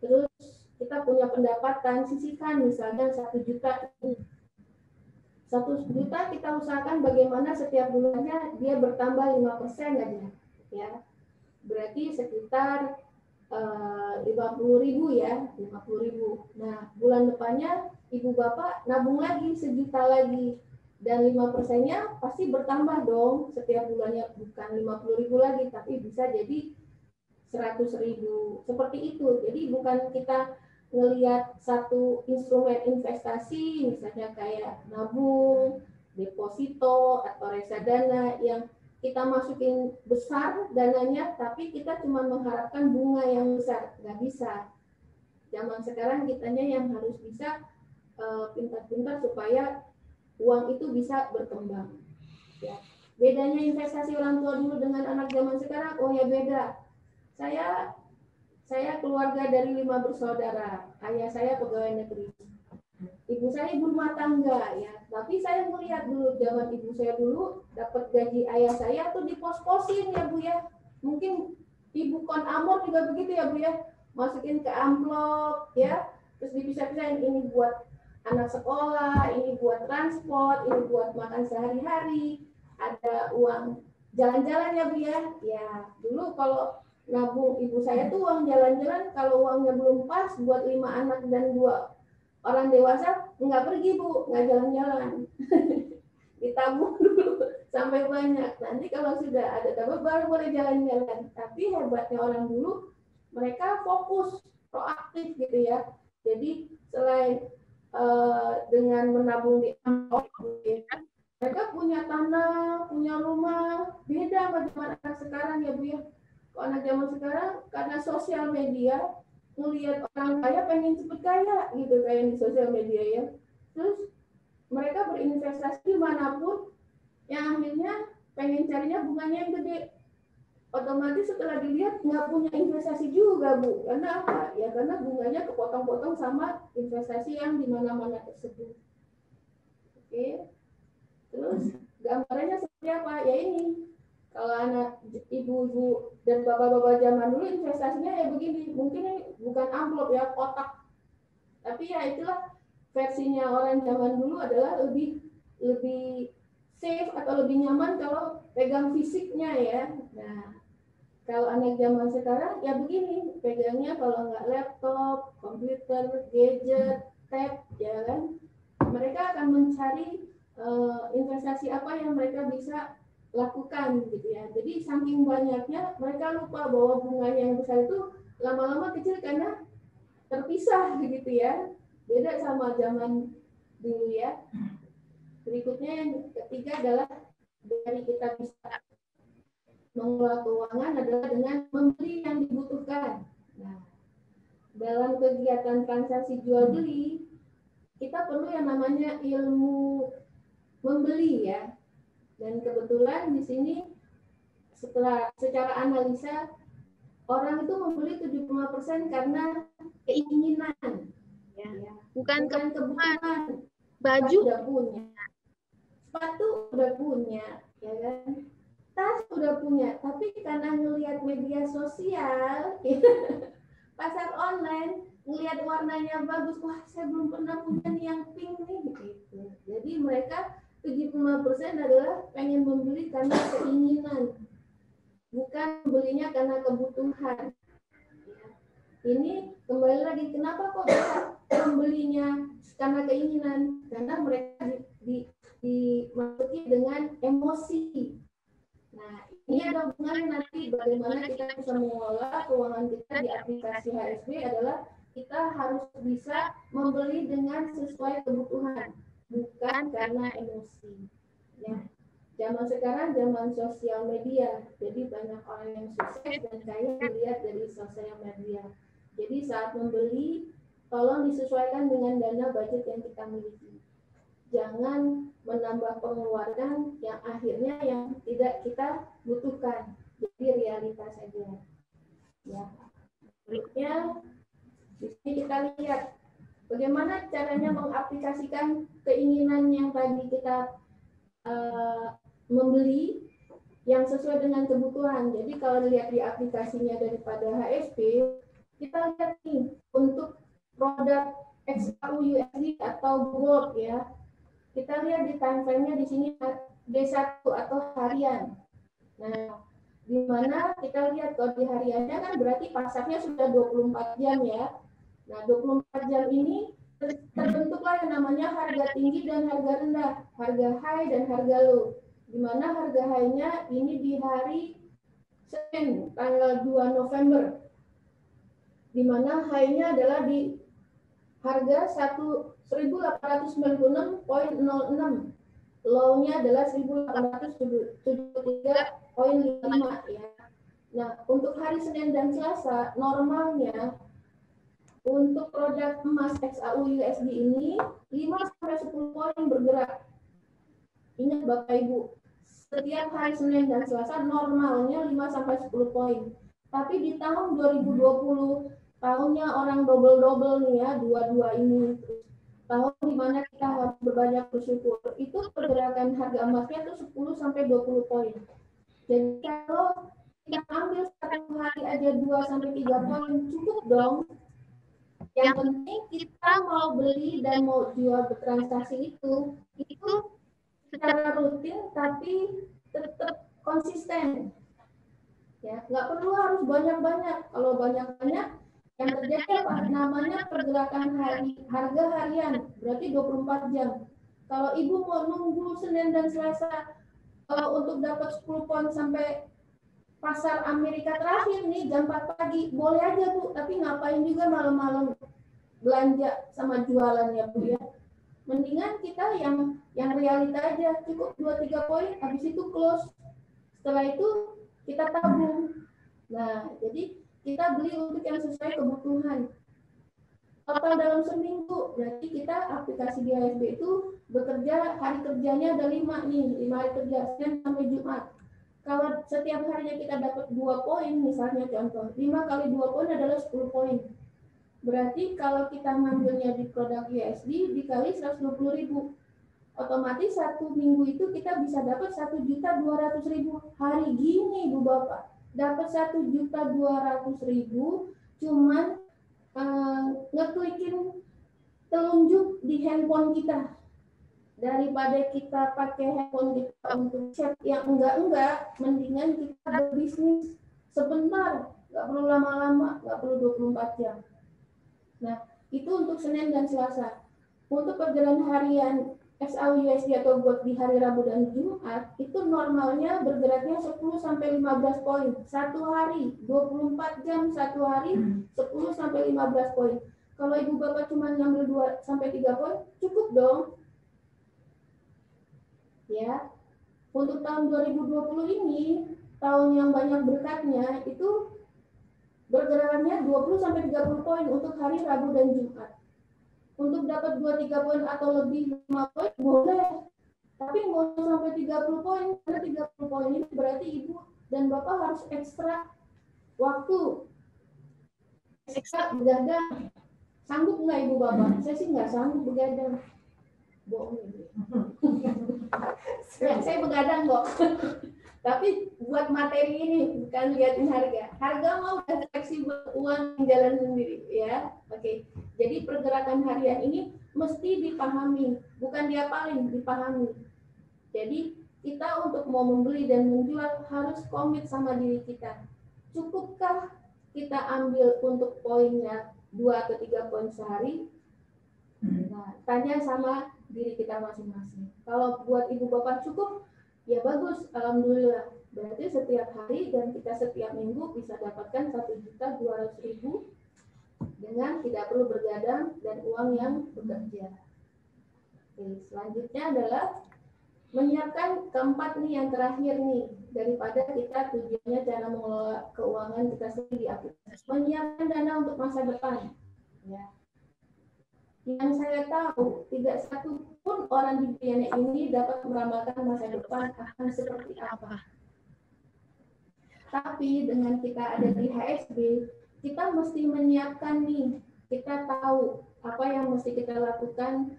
terus kita punya pendapatan, sisihkan misalnya 1 juta. 1 juta kita usahakan bagaimana setiap bulannya dia bertambah 5% aja, ya. Berarti sekitar 50.000 ya, 50.000. Nah, bulan depannya ibu bapak nabung lagi 1 juta lagi, dan 5%-nya pasti bertambah dong setiap bulannya, bukan 50.000 lagi, tapi bisa jadi 100.000. Seperti itu. Jadi bukan kita ngelihat satu instrumen investasi, misalnya kayak nabung, deposito, atau reksadana yang kita masukin besar dananya, tapi kita cuma mengharapkan bunga yang besar. Nggak bisa. Zaman sekarang kitanya yang harus bisa pintar-pintar supaya uang itu bisa berkembang. Ya. Bedanya investasi orang tua dulu dengan anak zaman sekarang, oh ya beda. Saya keluarga dari 5 bersaudara. Ayah saya pegawai negeri. Ibu saya ibu rumah tangga ya, tapi saya melihat dulu zaman ibu saya dulu dapat gaji ayah saya tuh dipos-posin ya Bu ya. Mungkin Ibu Kon Amor juga begitu ya Bu ya, masukin ke amplop ya, terus dipisah-pisahin, ini buat anak sekolah, ini buat transport, ini buat makan sehari-hari, ada uang jalan-jalan ya Bu ya. Ya dulu kalau nabung ibu saya tuh uang jalan-jalan, kalau uangnya belum pas buat 5 anak dan 2 orang dewasa, nggak pergi Bu, nggak jalan-jalan. Ditabung dulu sampai banyak. Nanti kalau sudah ada tabung baru boleh jalan-jalan. Tapi hebatnya orang dulu, mereka fokus, proaktif gitu ya. Jadi selain dengan menabung di amplop, ya, mereka punya tanah, punya rumah. Beda sama zaman anak sekarang ya Bu ya. Kalau anak zaman sekarang karena sosial media, ngelihat orang kaya pengen cepet kaya gitu kayak di sosial media ya. Terus mereka berinvestasi dimanapun yang akhirnya pengen carinya bunganya yang gede. Otomatis setelah dilihat nggak punya investasi juga Bu. Karena apa? Ya karena bunganya kepotong-potong sama investasi yang di mana-mana tersebut. Oke. Terus gambarannya seperti apa? Ya ini. Kalau anak ibu-ibu dan bapak-bapak zaman dulu investasinya ya begini. Mungkin ini bukan amplop ya, kotak. Tapi ya itulah versinya orang zaman dulu adalah lebih safe atau lebih nyaman kalau pegang fisiknya ya. Nah, kalau anak zaman sekarang ya begini, pegangnya kalau nggak laptop, komputer, gadget, tab, ya kan, mereka akan mencari investasi apa yang mereka bisa lakukan gitu ya. Jadi saking banyaknya mereka lupa bahwa bunganya yang besar itu lama-lama kecil karena terpisah gitu ya. Beda sama zaman dulu ya. Berikutnya yang ketiga adalah dari kita bisa mengelola keuangan adalah dengan membeli yang dibutuhkan. Nah, dalam kegiatan transaksi jual beli, kita perlu yang namanya ilmu membeli ya. Dan kebetulan di sini secara analisa orang itu membeli 75% karena keinginan. Ya. Ya. Bukan kebutuhan. baju Udah punya. Sepatu udah punya, ya kan? Tas udah punya, tapi karena ngelihat media sosial, pasar online, ngelihat warnanya bagus, wah saya belum pernah punya nih yang pink nih, gitu. Jadi mereka 75% adalah pengen membeli karena keinginan, bukan belinya karena kebutuhan. Ini kembali lagi, kenapa kok bisa membelinya karena keinginan? Karena mereka dimasuki dengan emosi. Nah, ini ada hubungannya nanti bagaimana kita bisa mengelola keuangan kita di aplikasi HSB adalah kita harus bisa membeli dengan sesuai kebutuhan, bukan karena emosi. Ya. Zaman sekarang zaman sosial media, jadi banyak orang yang sukses dan kaya dilihat dari sosial media. Jadi saat membeli, tolong disesuaikan dengan dana budget yang kita miliki. Jangan menambah pengeluaran yang akhirnya yang tidak kita butuhkan. Jadi realitas saja. Ya. Berikutnya, di sini kita lihat bagaimana caranya mengaplikasikan keinginan yang tadi kita membeli yang sesuai dengan kebutuhan. Jadi kalau dilihat di aplikasinya daripada HSP, kita lihat nih untuk produk XAU-USD atau Gold ya. Kita lihat di time frame-nya di sini D1 atau harian. Nah, di mana kita lihat kalau di hariannya kan berarti pasarnya sudah 24 jam ya. Nah, 24 jam ini terbentuklah yang namanya harga tinggi dan harga rendah, harga high dan harga low. Di mana harga high-nya ini di hari Senin tanggal 2 November. Di mana high-nya adalah di harga 1.896.06, low-nya adalah 1.873.5 ya. Nah, untuk hari Senin dan Selasa normalnya untuk produk emas XAU-USD ini 5-10 poin bergerak. Ingat Bapak Ibu, setiap hari Senin dan Selasa normalnya 5-10 poin. Tapi di tahun 2020, tahunnya orang double-double nih ya, dua-dua ini. Tahun di mana kita harus berbanyak bersyukur. Itu pergerakan harga emasnya itu 10-20 poin. Jadi kalau kita ambil satu hari aja 2-3 poin, cukup dong. Yang penting kita mau beli dan mau jual bertransaksi itu secara rutin tapi tetap konsisten. Ya, nggak perlu harus banyak-banyak. Kalau banyak-banyak yang terjadi apa? Namanya pergerakan harga harian, berarti 24 jam. Kalau Ibu mau nunggu Senin dan Selasa untuk dapat 10 poin sampai pasar Amerika terakhir nih jam 4 pagi, boleh aja Bu, tapi ngapain juga malam-malam belanja sama jualan ya Bu ya. Mendingan kita yang realita aja, cukup 2-3 poin, habis itu close. Setelah itu kita tabung. Nah, jadi kita beli untuk yang sesuai kebutuhan. Total dalam seminggu, berarti kita aplikasi di HSB itu bekerja, hari kerjanya ada 5 nih, 5 hari kerja, Senin sampai Jumat. Kalau setiap harinya kita dapat 2 poin, misalnya contoh, 5 kali 2 poin adalah 10 poin. Berarti kalau kita ngambilnya di produk USD dikali 120.000. Otomatis 1 minggu itu kita bisa dapat 1.200.000. Hari gini Bu Bapak, dapat 1.200.000 cuman ngeklikin telunjuk di handphone kita. Daripada kita pakai handphone kita untuk chat yang enggak, mendingan kita berbisnis sebentar, nggak perlu lama-lama, nggak perlu 24 jam. Nah, itu untuk Senin dan Selasa. Untuk perjalanan harian XAU/USD atau GOT di hari Rabu dan Jumat, itu normalnya bergeraknya 10 sampai 15 poin. Satu hari, 24 jam satu hari, 10 sampai 15 poin. Kalau Ibu Bapak cuma ngambil 2 sampai 3 poin, cukup dong. Ya, untuk tahun 2020 ini, tahun yang banyak berkatnya, itu bergerakannya 20 sampai 30 poin untuk hari Rabu dan Jumat. Untuk dapat 2-3 poin atau lebih 5 poin boleh. Tapi nggak usah sampai 30 poin, karena 30 poin ini berarti Ibu dan Bapak harus ekstra waktu. Ekstra begadang. Sanggup nggak Ibu Bapak? Saya sih nggak sanggup begadang. Bohong ini. Saya begadang kok. Tapi buat materi ini, bukan liatin harga. Harga mau udah fleksibel, uang jalan sendiri, ya. Oke. Jadi pergerakan harian ini mesti dipahami, bukan diapalin, dipahami. Jadi kita untuk mau membeli dan menjual harus komit sama diri kita. Cukupkah kita ambil untuk poinnya 2 atau 3 poin sehari? Nah, tanya sama diri kita masing-masing. Kalau buat Ibu Bapak cukup, ya bagus, alhamdulillah. Berarti setiap hari dan kita setiap minggu bisa dapatkan 1.200.000 dengan tidak perlu bergadang dan uang yang bekerja. Oke, selanjutnya adalah menyiapkan keempat nih yang terakhir nih, daripada kita tujuannya cara mengelola keuangan kita sendiri di aplikasi. Menyiapkan dana untuk masa depan. Ya. Yang saya tahu, tidak satu pun orang di dunia ini dapat meramalkan masa depan akan seperti apa. Tapi dengan kita ada di HSB, kita mesti menyiapkan nih, kita tahu apa yang mesti kita lakukan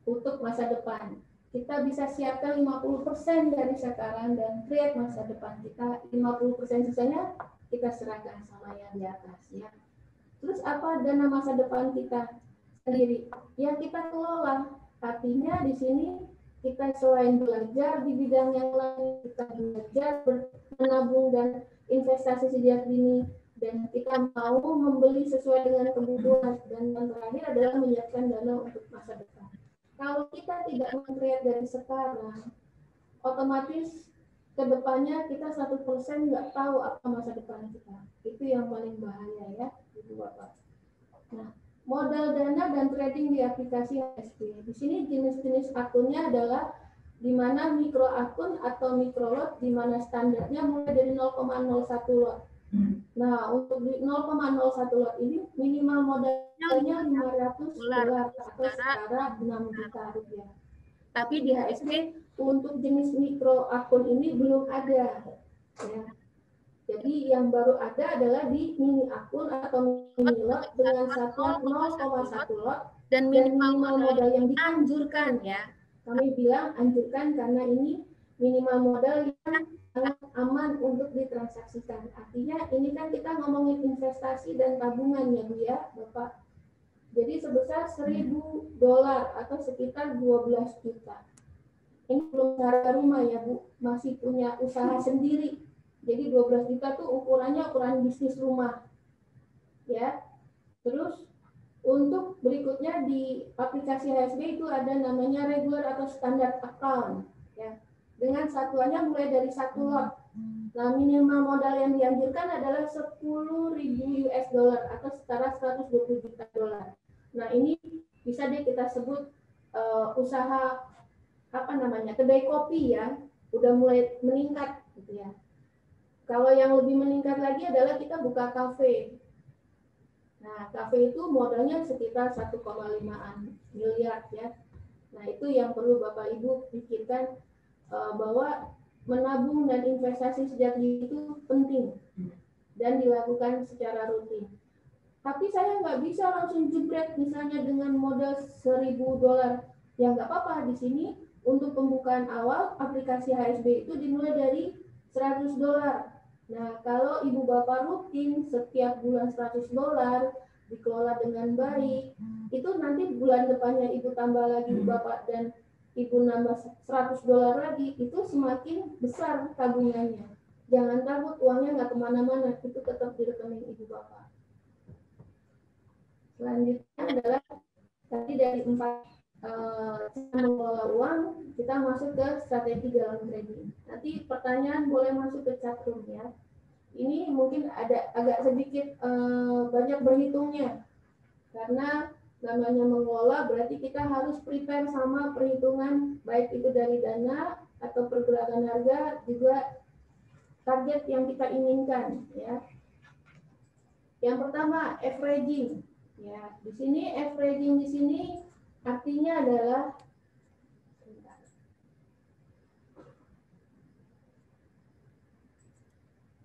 untuk masa depan. Kita bisa siapkan 50% dari sekarang dan create masa depan kita. 50% sisanya kita serahkan sama yang di atas, ya. Terus apa dana masa depan kita sendiri yang kita kelola? Artinya di sini kita selain belajar di bidang yang lain, kita belajar menabung dan investasi sejak dini, dan kita mau membeli sesuai dengan kebutuhan, dan yang terakhir adalah menyiapkan dana untuk masa depan. Kalau kita tidak meng-create dari sekarang, otomatis kedepannya kita 1% nggak tahu apa masa depan kita. Itu yang paling bahaya, ya, Ibu Bapak. Nah, modal dana dan trading di aplikasi HSB. Di sini jenis-jenis akunnya adalah di mana mikro akun atau mikro lot, di mana standarnya mulai dari 0,01 lot. Nah, untuk di 0,01 lot ini minimal modalnya $500 atau setara 6 juta rupiah. Tapi di HSB untuk jenis mikro akun ini belum ada. Ya. Jadi yang baru ada adalah di mini akun atau mini lot dengan satuan 0,1 lot dan minimal modal yang dianjurkan, ya. Kami bilang anjurkan karena ini minimal modal yang sangat aman untuk ditransaksikan. Artinya ini kan kita ngomongin investasi dan tabungan, ya Bu, ya Bapak. Jadi sebesar $1.000 atau sekitar 12 juta. Ini belum harga rumah, ya Bu, masih punya usaha sendiri. Jadi 12 juta tuh ukurannya ukuran bisnis rumah. Ya. Terus untuk berikutnya di aplikasi HSB itu ada namanya regular atau standard account, ya. Dengan satuannya mulai dari 1 lot. Nah, minimal modal yang dianjurkan adalah $10.000 atau setara 120 juta dolar. Nah, ini bisa deh kita sebut usaha apa namanya? Kedai kopi, ya. Udah mulai meningkat gitu, ya. Kalau yang lebih meningkat lagi adalah kita buka kafe. Nah, kafe itu modalnya sekitar 1,5 miliar ya. Nah, itu yang perlu Bapak Ibu pikirkan, bahwa menabung dan investasi sejak dini itu penting dan dilakukan secara rutin. Tapi saya nggak bisa langsung jebret misalnya dengan modal $1.000. Ya nggak apa-apa, di sini untuk pembukaan awal aplikasi HSB itu dimulai dari $100. Nah, kalau Ibu Bapak rutin setiap bulan $100 dikelola dengan baik, itu nanti bulan depannya Ibu tambah lagi Bapak dan Ibu nambah $100 lagi, itu semakin besar tabungannya. Jangan takut uangnya nggak kemana-mana, itu tetap di rekening Ibu Bapak. Selanjutnya adalah tadi dari 4 cara mengelola uang, kita masuk ke strategi dalam trading. Nanti pertanyaan boleh masuk ke chat room ya. Ini mungkin ada agak sedikit banyak berhitungnya, karena namanya mengelola berarti kita harus prepare sama perhitungan, baik itu dari dana atau pergerakan harga, juga target yang kita inginkan ya. Yang pertama, averaging. Ya, di sini averaging di sini artinya adalah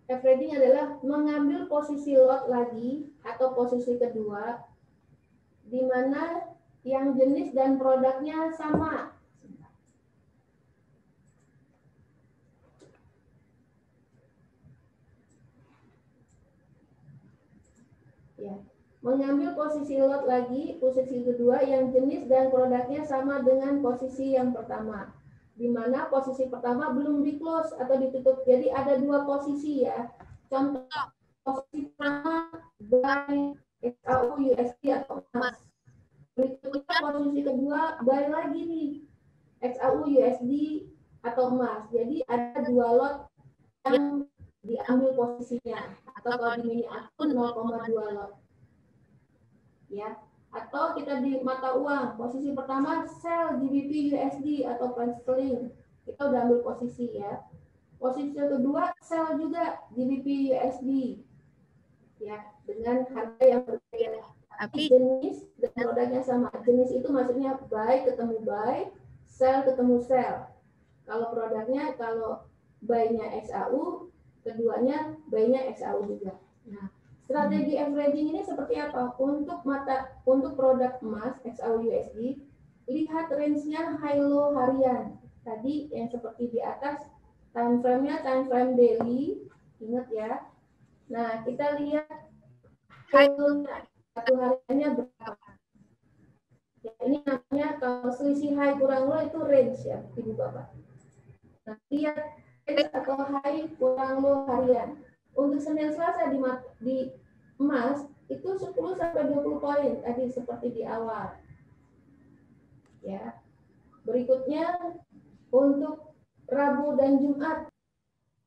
averaging adalah mengambil posisi lot lagi atau posisi kedua di mana yang jenis dan produknya sama. Ya. Mengambil posisi lot lagi, posisi kedua yang jenis dan produknya sama dengan posisi yang pertama. Di mana posisi pertama belum di-close atau ditutup. Jadi ada dua posisi ya. Contoh, posisi pertama buy XAU USD atau emas. Berikutnya posisi kedua buy lagi nih XAU USD atau emas. Jadi ada dua lot yang diambil posisinya. Atau kalau di mini akun 0,2 lot. Ya, atau kita di mata uang, posisi pertama sell GBP USD atau pound sterling, kita udah ambil posisi ya. Posisi kedua sell juga GBP USD ya, dengan harga yang berbeda, tapi jenis dan produknya sama. Jenis itu maksudnya buy ketemu buy, sell ketemu sell. Kalau produknya, kalau buy-nya XAU, keduanya buy-nya XAU juga. Nah, strategi averaging ini seperti apa? Untuk produk emas XAU USD, lihat range-nya high low harian. Tadi yang seperti di atas, time frame-nya time frame daily, ingat ya. Nah, kita lihat high low-nya, satu hariannya berapa. Ya, ini namanya kalau selisih high kurang low itu range ya, Ibu Bapak. Nah, lihat range atau high kurang low harian. Untuk Senin Selasa di emas itu 10-20 poin tadi seperti di awal. Ya. Berikutnya untuk Rabu dan Jumat.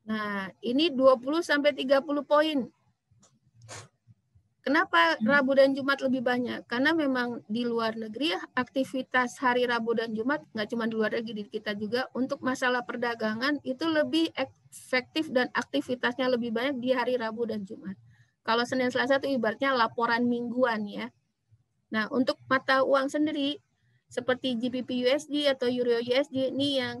Nah, ini 20-30 poin. Kenapa Rabu dan Jumat lebih banyak? Karena memang di luar negeri aktivitas hari Rabu dan Jumat, nggak cuma di luar negeri, di kita juga, untuk masalah perdagangan itu lebih efektif dan aktivitasnya lebih banyak di hari Rabu dan Jumat. Kalau Senin Selasa itu ibaratnya laporan mingguan ya. Nah, untuk mata uang sendiri, seperti GBP USD atau Euro USD, ini yang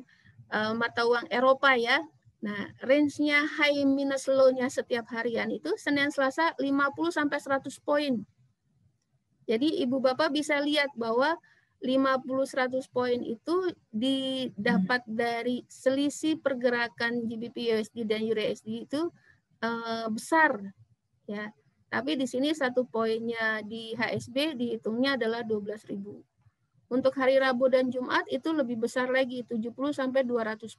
mata uang Eropa ya. Nah, range-nya high minus low-nya setiap harian itu Senin Selasa 50-100 poin. Jadi Ibu Bapak bisa lihat bahwa 50-100 poin itu didapat dari selisih pergerakan GBP USD dan Euro USD itu besar ya. Tapi di sini satu poinnya di HSB dihitungnya adalah 12.000. Untuk hari Rabu dan Jumat itu lebih besar lagi, 70-200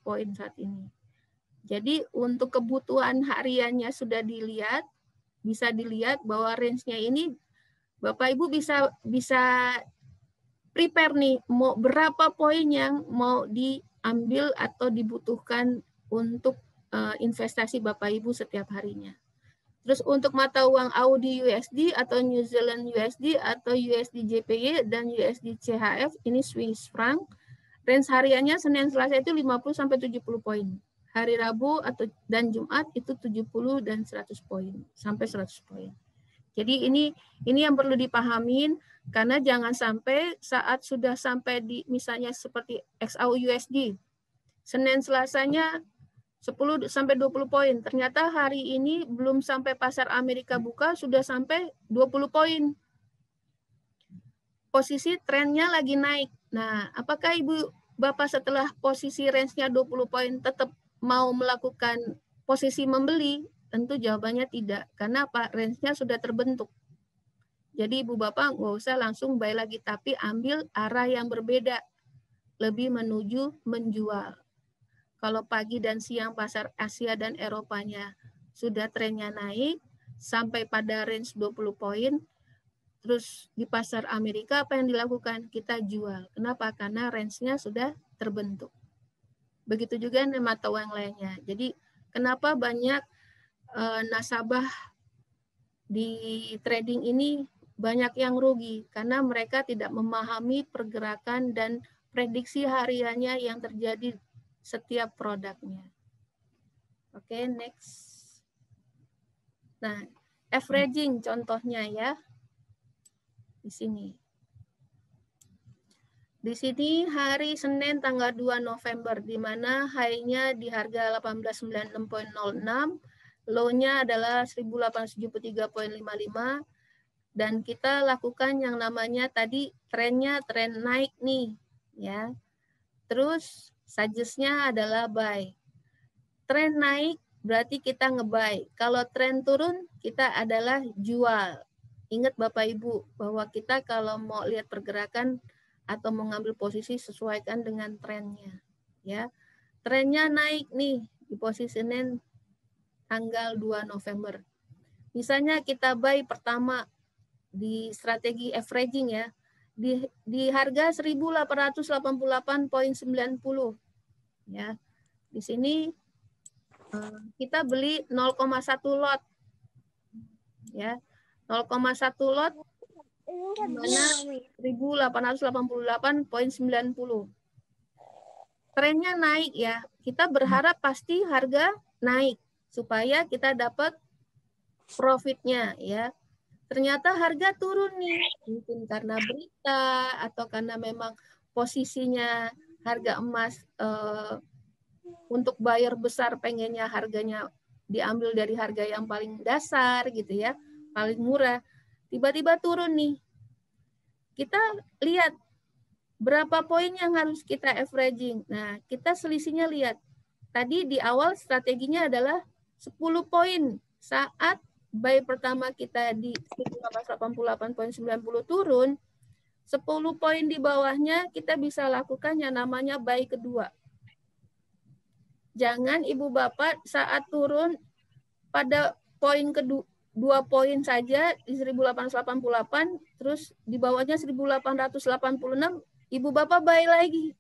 poin saat ini. Jadi untuk kebutuhan hariannya sudah dilihat, bisa dilihat bahwa range-nya ini Bapak Ibu bisa prepare nih, mau berapa poin yang mau diambil atau dibutuhkan untuk investasi Bapak Ibu setiap harinya. Terus untuk mata uang Audi USD atau New Zealand USD atau USD JPY dan USD CHF, ini Swiss franc, range hariannya Senin Selasa itu 50-70 poin. hari Rabu dan Jumat itu 70 dan 100 poin sampai 100 poin. Jadi ini yang perlu dipahamin, karena jangan sampai saat sudah sampai di misalnya seperti XAU-USD, Senin Selasanya 10 sampai 20 poin. Ternyata hari ini belum sampai pasar Amerika buka sudah sampai 20 poin. Posisi trennya lagi naik. Nah, apakah Ibu Bapak setelah posisi range-nya 20 poin tetap mau melakukan posisi membeli? Tentu jawabannya tidak. Karena apa? Range-nya sudah terbentuk. Jadi Ibu Bapak nggak usah langsung buy lagi, tapi ambil arah yang berbeda. Lebih menuju menjual. Kalau pagi dan siang pasar Asia dan Eropanya sudah trennya naik, sampai pada range 20 poin, terus di pasar Amerika apa yang dilakukan? Kita jual. Kenapa? Karena range-nya sudah terbentuk. Begitu juga mata uang lainnya. Jadi kenapa banyak nasabah di trading ini banyak yang rugi? Karena mereka tidak memahami pergerakan dan prediksi hariannya yang terjadi setiap produknya. Oke, next. Nah, averaging contohnya ya. Di sini. Di sini hari Senin tanggal 2 November, di mana high-nya di harga 1896.06, low-nya adalah 1873.55, dan kita lakukan yang namanya tadi trennya tren naik nih, ya. Terus suggest-nya adalah buy. Tren naik berarti kita nge-buy. Kalau tren turun kita adalah jual. Ingat Bapak Ibu bahwa kita kalau mau lihat pergerakan atau mengambil posisi sesuaikan dengan trennya, ya. Trennya naik nih di posisi Senin tanggal 2 November. Misalnya kita buy pertama di strategi averaging ya, di harga 1888.90 ya. Di sini kita beli 0,1 lot ya. 0,1 lot di mana 1888.90. Trennya naik ya. Kita berharap pasti harga naik supaya kita dapat profitnya ya. Ternyata harga turun nih, mungkin karena berita atau karena memang posisinya harga emas untuk buyer besar pengennya harganya diambil dari harga yang paling dasar gitu ya, paling murah. Tiba-tiba turun nih. Kita lihat berapa poin yang harus kita averaging. Nah, kita selisihnya lihat. Tadi di awal strateginya adalah 10 poin saat buy pertama kita di 1888.90 turun, 10 poin di bawahnya kita bisa lakukan yang namanya buy kedua. Jangan Ibu Bapak saat turun pada poin kedua 2 poin saja di 1888, terus di bawahnya 1886, Ibu Bapak buy lagi.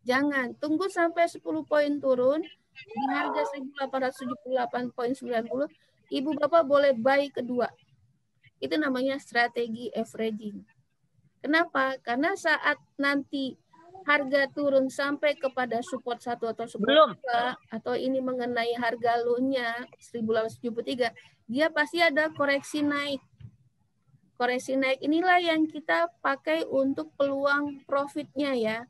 Jangan, tunggu sampai 10 poin turun di harga 1878.90, Ibu Bapak boleh buy kedua. Itu namanya strategi averaging. Kenapa? Karena saat nanti harga turun sampai kepada support 1 atau support 2, atau ini mengenai harga low-nya 1873, dia pasti ada koreksi naik. Koreksi naik inilah yang kita pakai untuk peluang profitnya ya.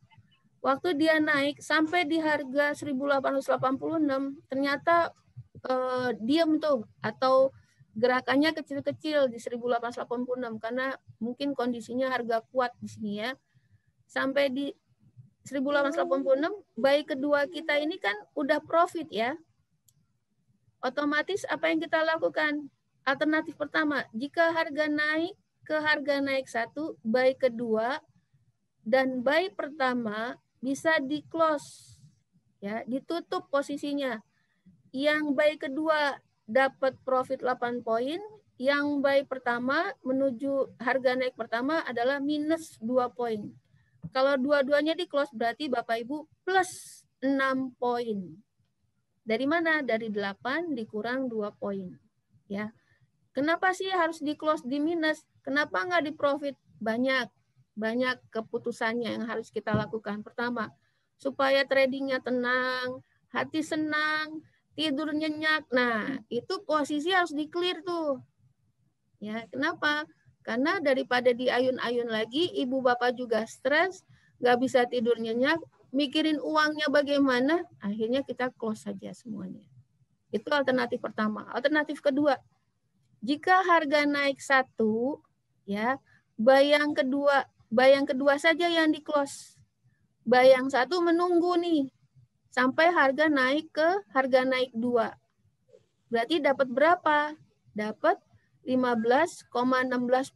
Waktu dia naik sampai di harga 1886, ternyata diam tuh, atau gerakannya kecil-kecil di 1886 karena mungkin kondisinya harga kuat di sini ya. Sampai di 1886, buy kedua kita ini kan udah profit ya. Otomatis apa yang kita lakukan? Alternatif pertama, jika harga naik ke harga naik 1, buy kedua dan buy pertama bisa di close ya, ditutup posisinya. Yang buy kedua dapat profit 8 poin, yang buy pertama menuju harga naik pertama adalah minus 2 poin. Kalau dua-duanya di close berarti Bapak Ibu plus 6 poin. Dari mana? Dari 8 dikurang 2 poin. Ya. Kenapa sih harus di close di minus? Kenapa nggak di profit? Banyak keputusannya yang harus kita lakukan. Pertama, supaya tradingnya tenang, hati senang, tidur nyenyak. Nah, itu posisi harus di-clear tuh. Ya, kenapa? Karena daripada diayun-ayun lagi, ibu bapak juga stres, nggak bisa tidur nyenyak, mikirin uangnya bagaimana, akhirnya kita close saja semuanya. Itu alternatif pertama. Alternatif kedua, jika harga naik 1, ya, bayang kedua saja yang di close. Bayang 1 menunggu nih sampai harga naik 2. Berarti dapat berapa? Dapat 15,16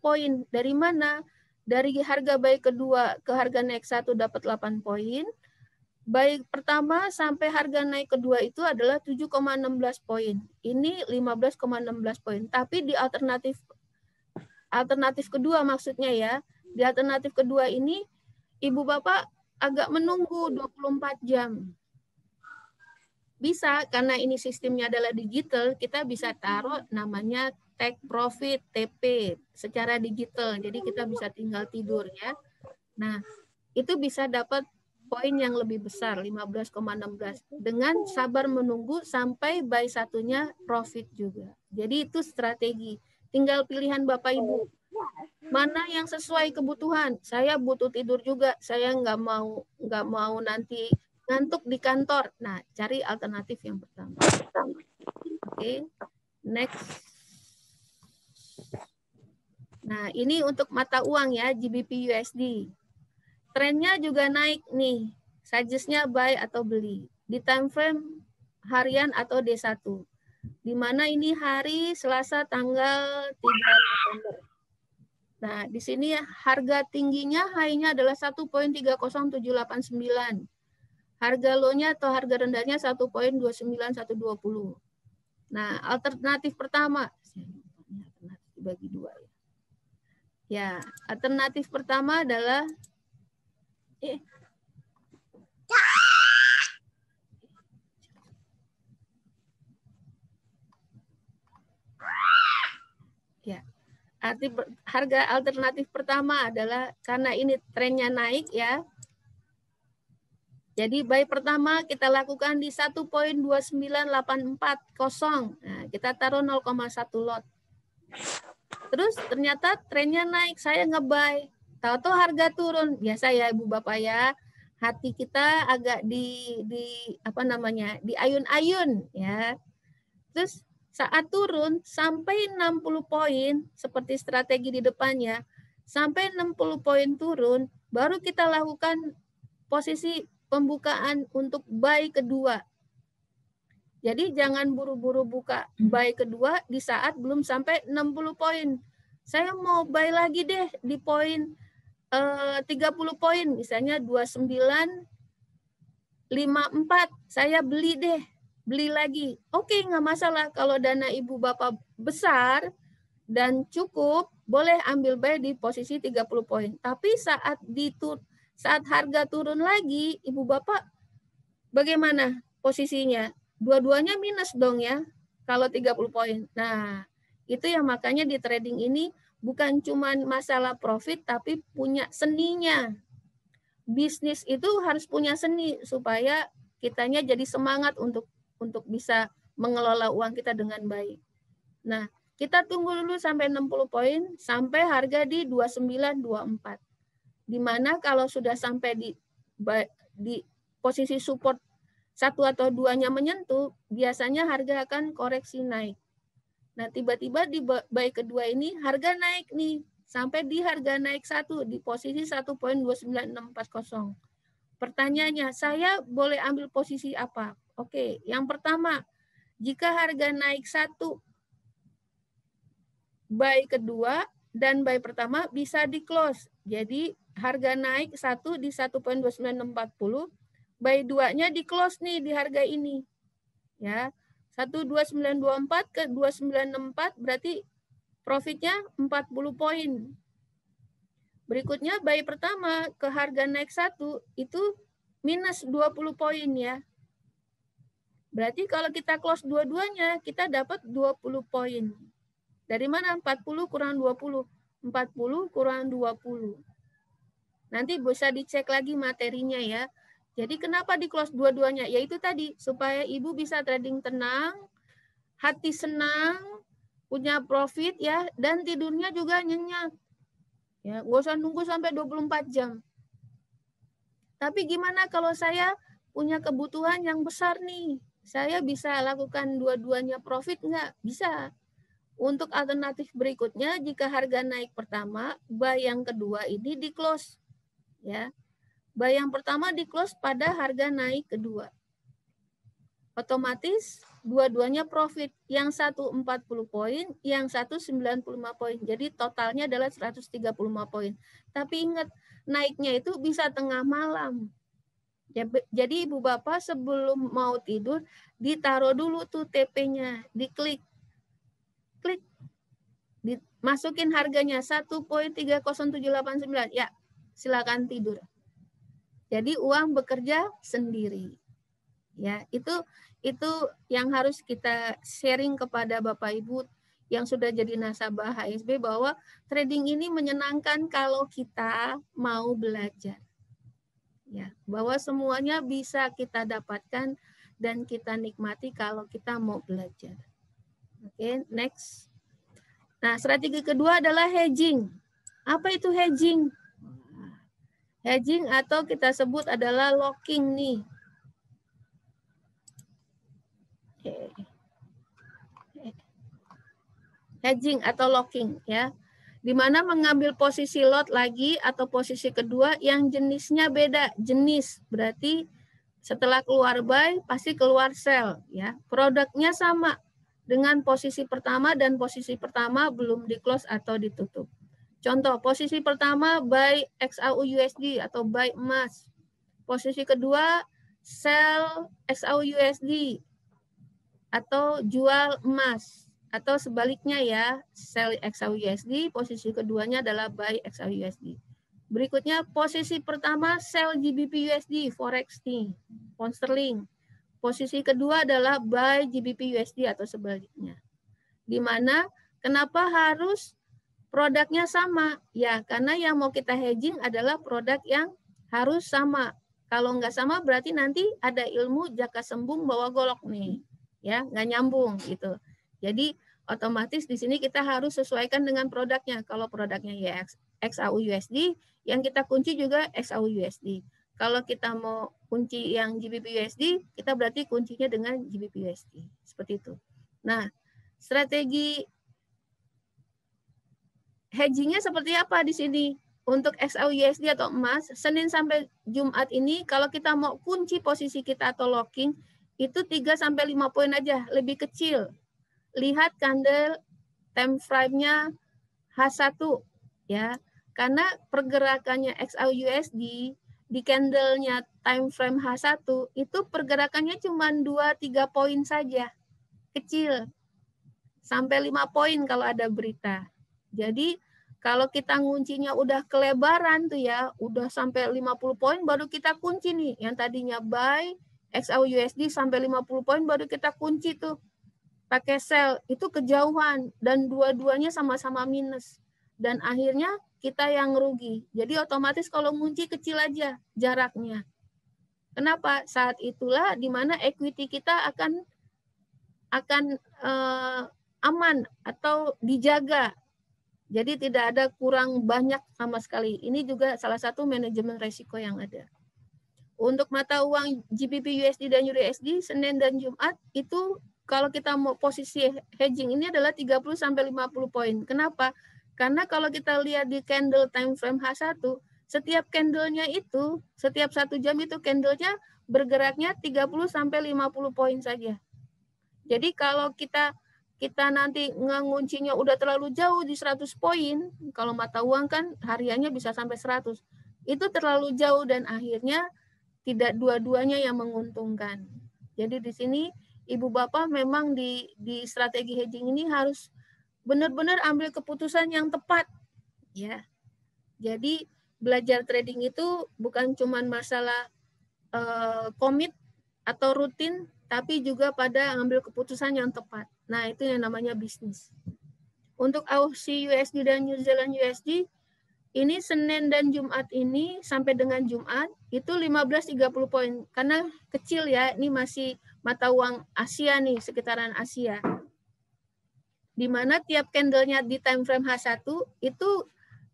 poin. Dari mana? Dari harga buy kedua ke harga naik 1 dapat 8 poin. Baik pertama sampai harga naik kedua itu adalah 7,16 poin. Ini 15,16 poin. Tapi di alternatif kedua maksudnya ya. Di alternatif kedua ini ibu bapak agak menunggu 24 jam. Bisa karena ini sistemnya adalah digital, kita bisa taruh namanya take profit TP secara digital. Jadi kita bisa tinggal tidur ya. Nah, itu bisa dapat poin yang lebih besar 15,16 dengan sabar menunggu sampai buy satunya profit juga. Jadi itu strategi. Tinggal pilihan Bapak Ibu. Mana yang sesuai kebutuhan? Saya butuh tidur juga. Saya nggak mau nanti ngantuk di kantor. Nah, cari alternatif yang pertama. Oke, next. Nah, ini untuk mata uang ya, GBP USD. Trennya juga naik nih. Suggest-nya buy atau beli. Di time frame harian atau D1. Di mana ini hari Selasa tanggal 3 November. Nah, di sini harga tingginya high-nya adalah 1.30789. Harga low-nya atau harga rendahnya 1.29120. Nah, alternatif pertama. Alternatif dibagi 2 ya. Ya, alternatif pertama adalah ya. Harga alternatif pertama adalah karena ini trennya naik ya. Jadi buy pertama kita lakukan di 1.29840. Nah, kita taruh 0,1 lot. Terus ternyata trennya naik, saya nge-buy. Tahu-tahu harga turun. Biasa ya Ibu Bapak ya. Hati kita agak diayun-ayun ya. Terus saat turun sampai 60 poin seperti strategi di depannya, sampai 60 poin turun, baru kita lakukan posisi pembukaan untuk buy kedua. Jadi jangan buru-buru buka buy kedua di saat belum sampai 60 poin. Saya mau buy lagi deh di poin 30 poin, misalnya 2954. Saya beli deh, beli lagi. Oke, nggak masalah kalau dana ibu bapak besar dan cukup, boleh ambil buy di posisi 30 poin. Tapi saat harga turun lagi, ibu bapak bagaimana posisinya? Dua-duanya minus dong ya, kalau 30 poin. Nah, itu yang makanya di trading ini bukan cuma masalah profit, tapi punya seninya. Bisnis itu harus punya seni supaya kitanya jadi semangat untuk bisa mengelola uang kita dengan baik. Nah, kita tunggu dulu sampai 60 poin, sampai harga di 2924. Di mana kalau sudah sampai di posisi support 1 atau 2-nya menyentuh, biasanya harga akan koreksi naik. Nah, tiba-tiba di buy kedua ini harga naik nih, sampai di harga naik 1 di posisi 1.29640. Pertanyaannya, saya boleh ambil posisi apa? Oke, yang pertama, jika harga naik 1, buy kedua dan buy pertama bisa di close. Jadi harga naik 1 di 1.29640, buy 2-nya di close nih di harga ini. Ya. 12924 ke 2964 berarti profitnya 40 poin. Berikutnya buy pertama ke harga naik 1 itu minus 20 poin ya. Berarti kalau kita close dua-duanya kita dapat 20 poin. Dari mana? 40 kurang 20. 40 kurang 20. Nanti bisa dicek lagi materinya ya. Jadi kenapa di close dua-duanya? Yaitu tadi supaya ibu bisa trading tenang, hati senang, punya profit ya, dan tidurnya juga nyenyak. Ya, nggak usah nunggu sampai 24 jam. Tapi gimana kalau saya punya kebutuhan yang besar nih? Saya bisa lakukan dua-duanya profit nggak? Bisa. Untuk alternatif berikutnya, jika harga naik pertama, buy yang kedua ini di close. Ya. Buy yang pertama di close pada harga naik kedua. Otomatis dua-duanya profit. Yang satu 40 poin, yang satu 95 poin. Jadi totalnya adalah 135 poin. Tapi ingat, naiknya itu bisa tengah malam. Jadi ibu bapak sebelum mau tidur, ditaruh dulu tuh TP-nya, diklik. Klik. Masukin harganya 1.30789. Ya, silakan tidur. Jadi uang bekerja sendiri. Ya, itu yang harus kita sharing kepada Bapak Ibu yang sudah jadi nasabah HSB bahwa trading ini menyenangkan kalau kita mau belajar. Ya, bahwa semuanya bisa kita dapatkan dan kita nikmati kalau kita mau belajar. Oke, next. Nah, strategi kedua adalah hedging. Apa itu hedging? Hedging atau kita sebut adalah locking nih. Hedging atau locking ya. Di mana mengambil posisi lot lagi atau posisi kedua yang jenisnya beda. Jenis berarti setelah keluar buy pasti keluar sell ya. Produknya sama dengan posisi pertama dan posisi pertama belum di close atau ditutup. Contoh, posisi pertama buy XAU-USD atau buy emas. Posisi kedua sell XAU-USD atau jual emas. Atau sebaliknya ya, sell XAU-USD, posisi keduanya adalah buy XAU-USD. Berikutnya posisi pertama sell GBP-USD, Forex nih, pound sterling. Posisi kedua adalah buy GBP-USD atau sebaliknya. Di mana kenapa harus produknya sama? Ya, karena yang mau kita hedging adalah produk yang harus sama. Kalau nggak sama berarti nanti ada ilmu jaka sembung bawa golok nih. Ya, nggak nyambung gitu. Jadi otomatis di sini kita harus sesuaikan dengan produknya. Kalau produknya ya XAU-USD, yang kita kunci juga XAU-USD. Kalau kita mau kunci yang GBP-USD, kita berarti kuncinya dengan GBP-USD. Seperti itu. Nah, strategi hedgingnya seperti apa di sini? Untuk XAU-USD atau emas, Senin sampai Jumat ini kalau kita mau kunci posisi kita atau locking, itu 3-5 poin aja, lebih kecil. Lihat candle time frame-nya H1 ya. Karena pergerakannya XAU-USD di candle-nya time frame H1 itu pergerakannya cuma 2-3 poin saja. Kecil. Sampai 5 poin kalau ada berita. Jadi kalau kita nguncinya udah kelebaran tuh ya, udah sampai 50 poin baru kita kunci nih. Yang tadinya buy XAU-USD sampai 50 poin baru kita kunci tuh. Pakai sell itu kejauhan dan dua-duanya sama-sama minus. Dan akhirnya kita yang rugi. Jadi otomatis kalau ngunci kecil aja jaraknya. Kenapa? Saat itulah di mana equity kita akan aman atau dijaga. Jadi tidak ada kurang banyak sama sekali. Ini juga salah satu manajemen resiko yang ada. Untuk mata uang GBP USD dan USD Senin dan Jumat itu kalau kita mau posisi hedging ini adalah 30-50 poin. Kenapa? Karena kalau kita lihat di candle time frame H1, setiap candlenya itu, setiap 1 jam itu candlenya bergeraknya 30-50 poin saja. Jadi kalau kita nanti nguncinya udah terlalu jauh di 100 poin, kalau mata uang kan hariannya bisa sampai 100. Itu terlalu jauh dan akhirnya tidak dua-duanya yang menguntungkan. Jadi di sini Ibu Bapak memang di strategi hedging ini harus benar-benar ambil keputusan yang tepat. Ya. Jadi belajar trading itu bukan cuma masalah komit atau rutin, tapi juga pada ambil keputusan yang tepat. Nah, itu yang namanya bisnis. Untuk Aussie USD dan New Zealand USD, ini Senin dan Jumat ini sampai dengan Jumat itu 15.30 poin. Karena kecil ya, ini masih mata uang Asia nih, sekitaran Asia. Di mana tiap candlenya di time frame H1 itu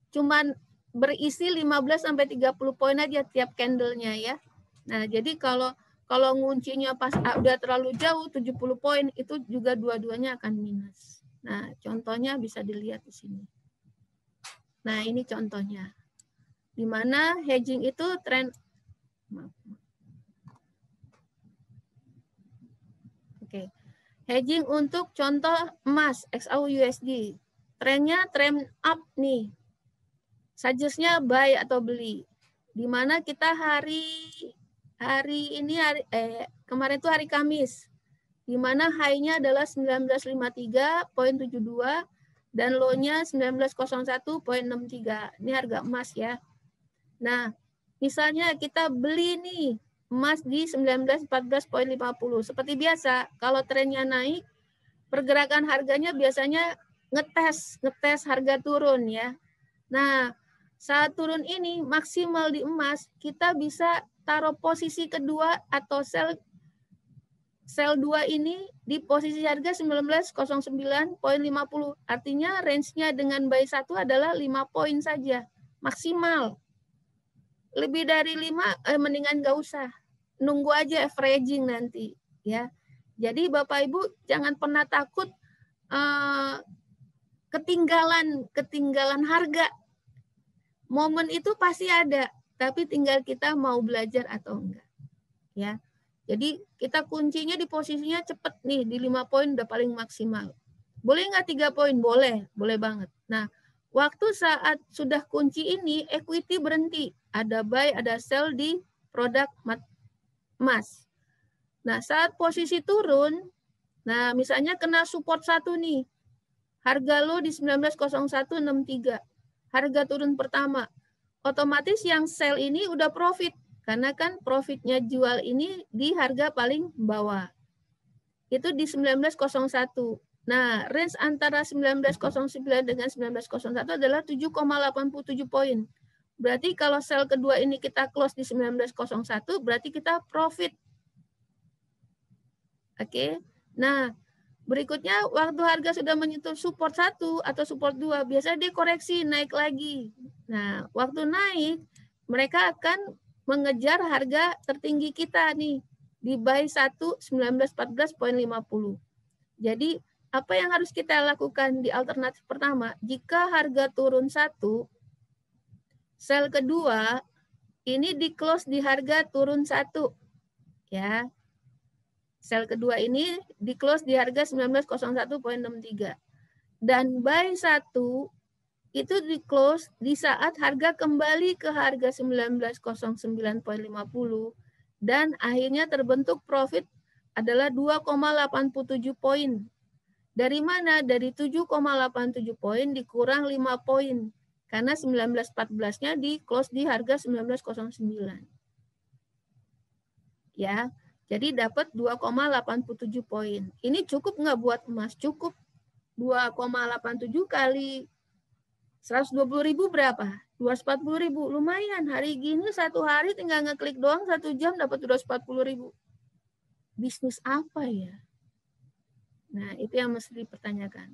cuman berisi 15 sampai 30 poin aja tiap candlenya ya. Nah, jadi kalau nguncinya pas udah terlalu jauh 70 poin itu juga dua-duanya akan minus. Nah, contohnya bisa dilihat di sini. Nah, ini contohnya. Di mana hedging itu tren Oke. Hedging untuk contoh emas XAU/USD. Trennya tren up nih. Suggest-nya buy atau beli. Di mana kita kemarin itu hari Kamis. Di mana high-nya adalah 1953.72 dan low-nya 1901.63. Ini harga emas ya. Nah, misalnya kita beli nih emas di 1914.50. Seperti biasa, kalau trennya naik, pergerakan harganya biasanya ngetes harga turun ya. Nah, saat turun ini maksimal di emas, kita bisa taruh posisi kedua atau sell 2 ini di posisi harga 1909.50. Artinya range-nya dengan buy 1 adalah 5 poin saja, maksimal. Lebih dari 5 mendingan nggak usah. Nunggu aja averaging nanti ya. Jadi Bapak Ibu jangan pernah takut ketinggalan harga. Momen itu pasti ada, tapi tinggal kita mau belajar atau enggak. Ya. Jadi kita kuncinya di posisinya cepet nih, di 5 poin udah paling maksimal. Boleh nggak 3 poin? Boleh, boleh banget. Nah, waktu saat sudah kunci ini, equity berhenti. Ada buy, ada sell di produk emas. Nah, saat posisi turun, nah misalnya kena support 1 nih, harga lo di 190163. Harga turun pertama, otomatis yang sell ini udah profit. Karena kan profitnya jual ini di harga paling bawah. Itu di 1901. Nah, range antara 1909 dengan 1901 adalah 7,87 poin. Berarti kalau sell kedua ini kita close di 1901, berarti kita profit. Oke. Nah, berikutnya, waktu harga sudah menyentuh support 1 atau support 2, biasanya dia koreksi, naik lagi. Nah, waktu naik, mereka akan mengejar harga tertinggi kita nih, di buy 1, 1914.50. Jadi, apa yang harus kita lakukan di alternatif pertama? Jika harga turun 1, sell kedua, ini di close di harga turun 1. Ya. Sell kedua ini di close di harga 1901.63. Dan buy 1 itu di close di saat harga kembali ke harga 1909.50 dan akhirnya terbentuk profit adalah 2,87 poin. Dari mana? Dari 7,87 poin dikurang 5 poin. Karena 1914-nya di close di harga 1909. Ya. Jadi dapat 2,87 poin. Ini cukup nggak buat emas? Cukup. 2,87 kali 120.000 berapa? 240.000. Lumayan. Hari gini satu hari tinggal ngeklik doang 1 jam dapat 240.000. Bisnis apa ya? Nah, itu yang mesti dipertanyakan.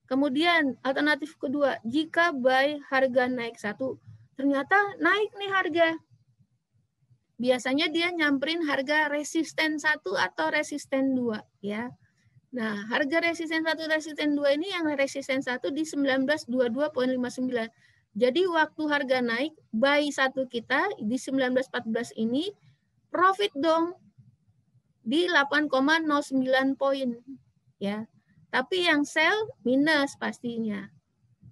Kemudian alternatif kedua, jika buy harga naik 1, ternyata naik nih harga. Biasanya dia nyamperin harga resisten 1 atau resisten 2 ya. Nah, harga resisten 1 resisten 2 ini yang resisten 1 di 1922.59. Jadi waktu harga naik, buy 1 kita di 1914 ini profit dong di 8,09 poin ya. Tapi yang sell minus pastinya.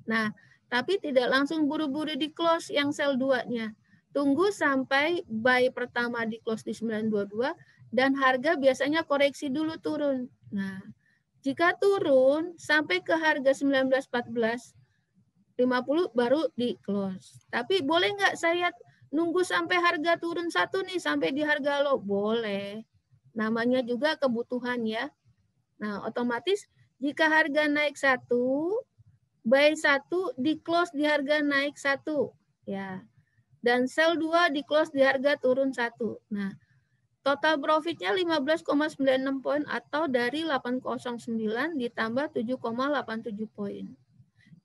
Nah, tapi tidak langsung buru-buru di close yang sell 2-nya. Tunggu sampai buy pertama di close di 922 dan harga biasanya koreksi dulu turun. Nah, jika turun sampai ke harga 1914.50 baru di close. Tapi boleh nggak saya nunggu sampai harga turun 1 nih sampai di harga low? Boleh. Namanya juga kebutuhan ya. Nah, otomatis jika harga naik 1, buy 1 di close di harga naik 1 ya. Dan sell 2 di close di harga turun 1. Nah, total profitnya 15,96 poin atau dari 809 ditambah 7,87 poin.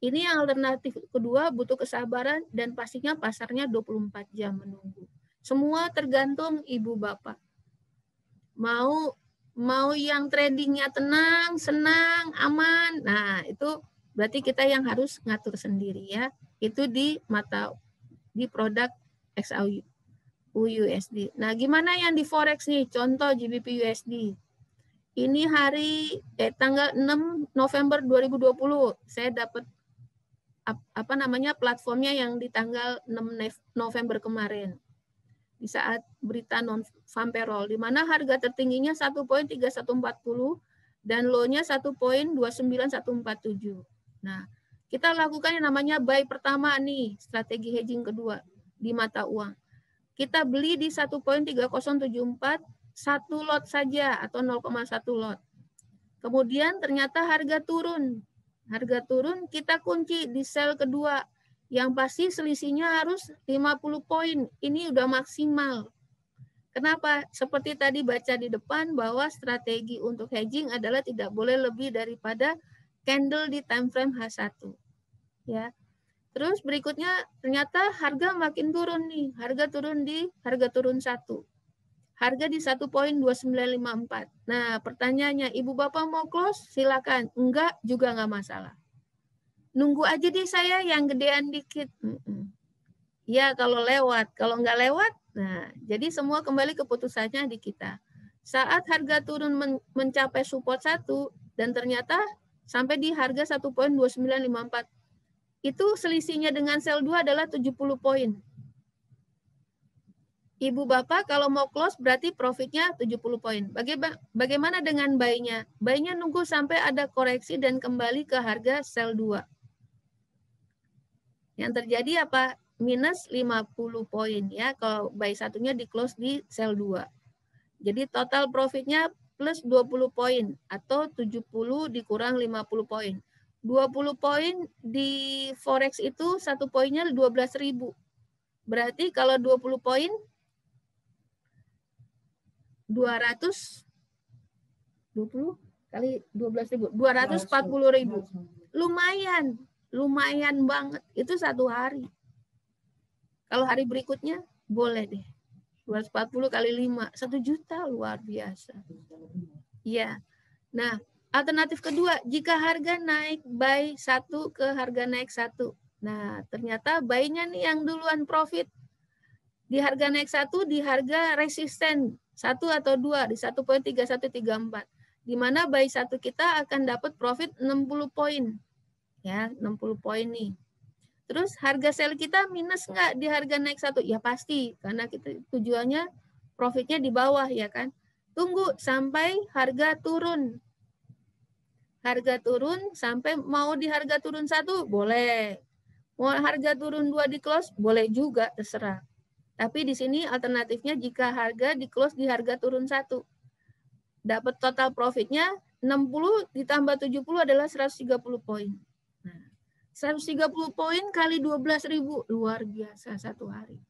Ini yang alternatif kedua, butuh kesabaran dan pastinya pasarnya 24 jam menunggu. Semua tergantung Ibu Bapak. Mau yang tradingnya tenang, senang, aman. Nah, itu berarti kita yang harus ngatur sendiri ya. Itu di produk XAU USD. Nah, gimana yang di forex nih? Contoh GBP USD. Ini tanggal 6 November 2020 saya dapat platformnya yang di tanggal 6 November kemarin. Di saat berita non-farm payroll, di mana harga tertingginya 1.3140 dan low-nya 1.29147. Nah, kita lakukan yang namanya buy pertama nih, strategi hedging kedua di mata uang. Kita beli di 1.3074, 1 lot saja atau 0,1 lot. Kemudian ternyata harga turun. Harga turun, kita kunci di sell kedua. Yang pasti selisihnya harus 50 poin. Ini udah maksimal. Kenapa? Seperti tadi baca di depan bahwa strategi untuk hedging adalah tidak boleh lebih daripada candle di time frame H1. Ya. Terus berikutnya ternyata harga makin turun nih. Harga turun 1. Harga di 1.2954. Nah, pertanyaannya, Ibu Bapak mau close? Silakan. Enggak, juga nggak masalah. Nunggu aja deh saya yang gedean dikit. Ya, kalau lewat. Kalau nggak lewat, nah, jadi semua kembali keputusannya di kita. Saat harga turun mencapai support 1, dan ternyata sampai di harga 1.2954, itu selisihnya dengan sell 2 adalah 70 poin. Ibu Bapak kalau mau close berarti profitnya 70 poin. Bagaimana dengan buy-nya? Buy-nya nunggu sampai ada koreksi dan kembali ke harga sell 2. Yang terjadi apa? Minus 50 poin ya. Kalau buy satunya di close di sell 2. Jadi total profitnya plus 20 poin atau 70 dikurang 50 poin. 20 poin di forex itu satu poinnya 12.000. Berarti kalau 20 poin 220 kali 12.000, 240.000. Lumayan banget. Itu satu hari. Kalau hari berikutnya boleh deh. 240 kali 5, 1 juta, luar biasa. Iya. Nah, alternatif kedua, jika harga naik buy 1 ke harga naik 1. Nah, ternyata buy-nya nih yang duluan profit. Di harga naik 1, di harga resisten 1 atau 2 di 1.3134. Di mana buy 1 kita akan dapat profit 60 poin. Ya, 60 poin nih. Terus harga sell kita minus nggak di harga naik 1? Ya pasti, karena kita tujuannya profitnya di bawah ya kan. Tunggu sampai harga turun. Harga turun sampai mau di harga turun 1 boleh. Mau harga turun 2 di close boleh juga, terserah. Tapi di sini alternatifnya jika harga di close di harga turun 1. Dapat total profitnya 60 ditambah 70 adalah 130 poin. Nah, 130 poin kali 12.000 luar biasa satu hari.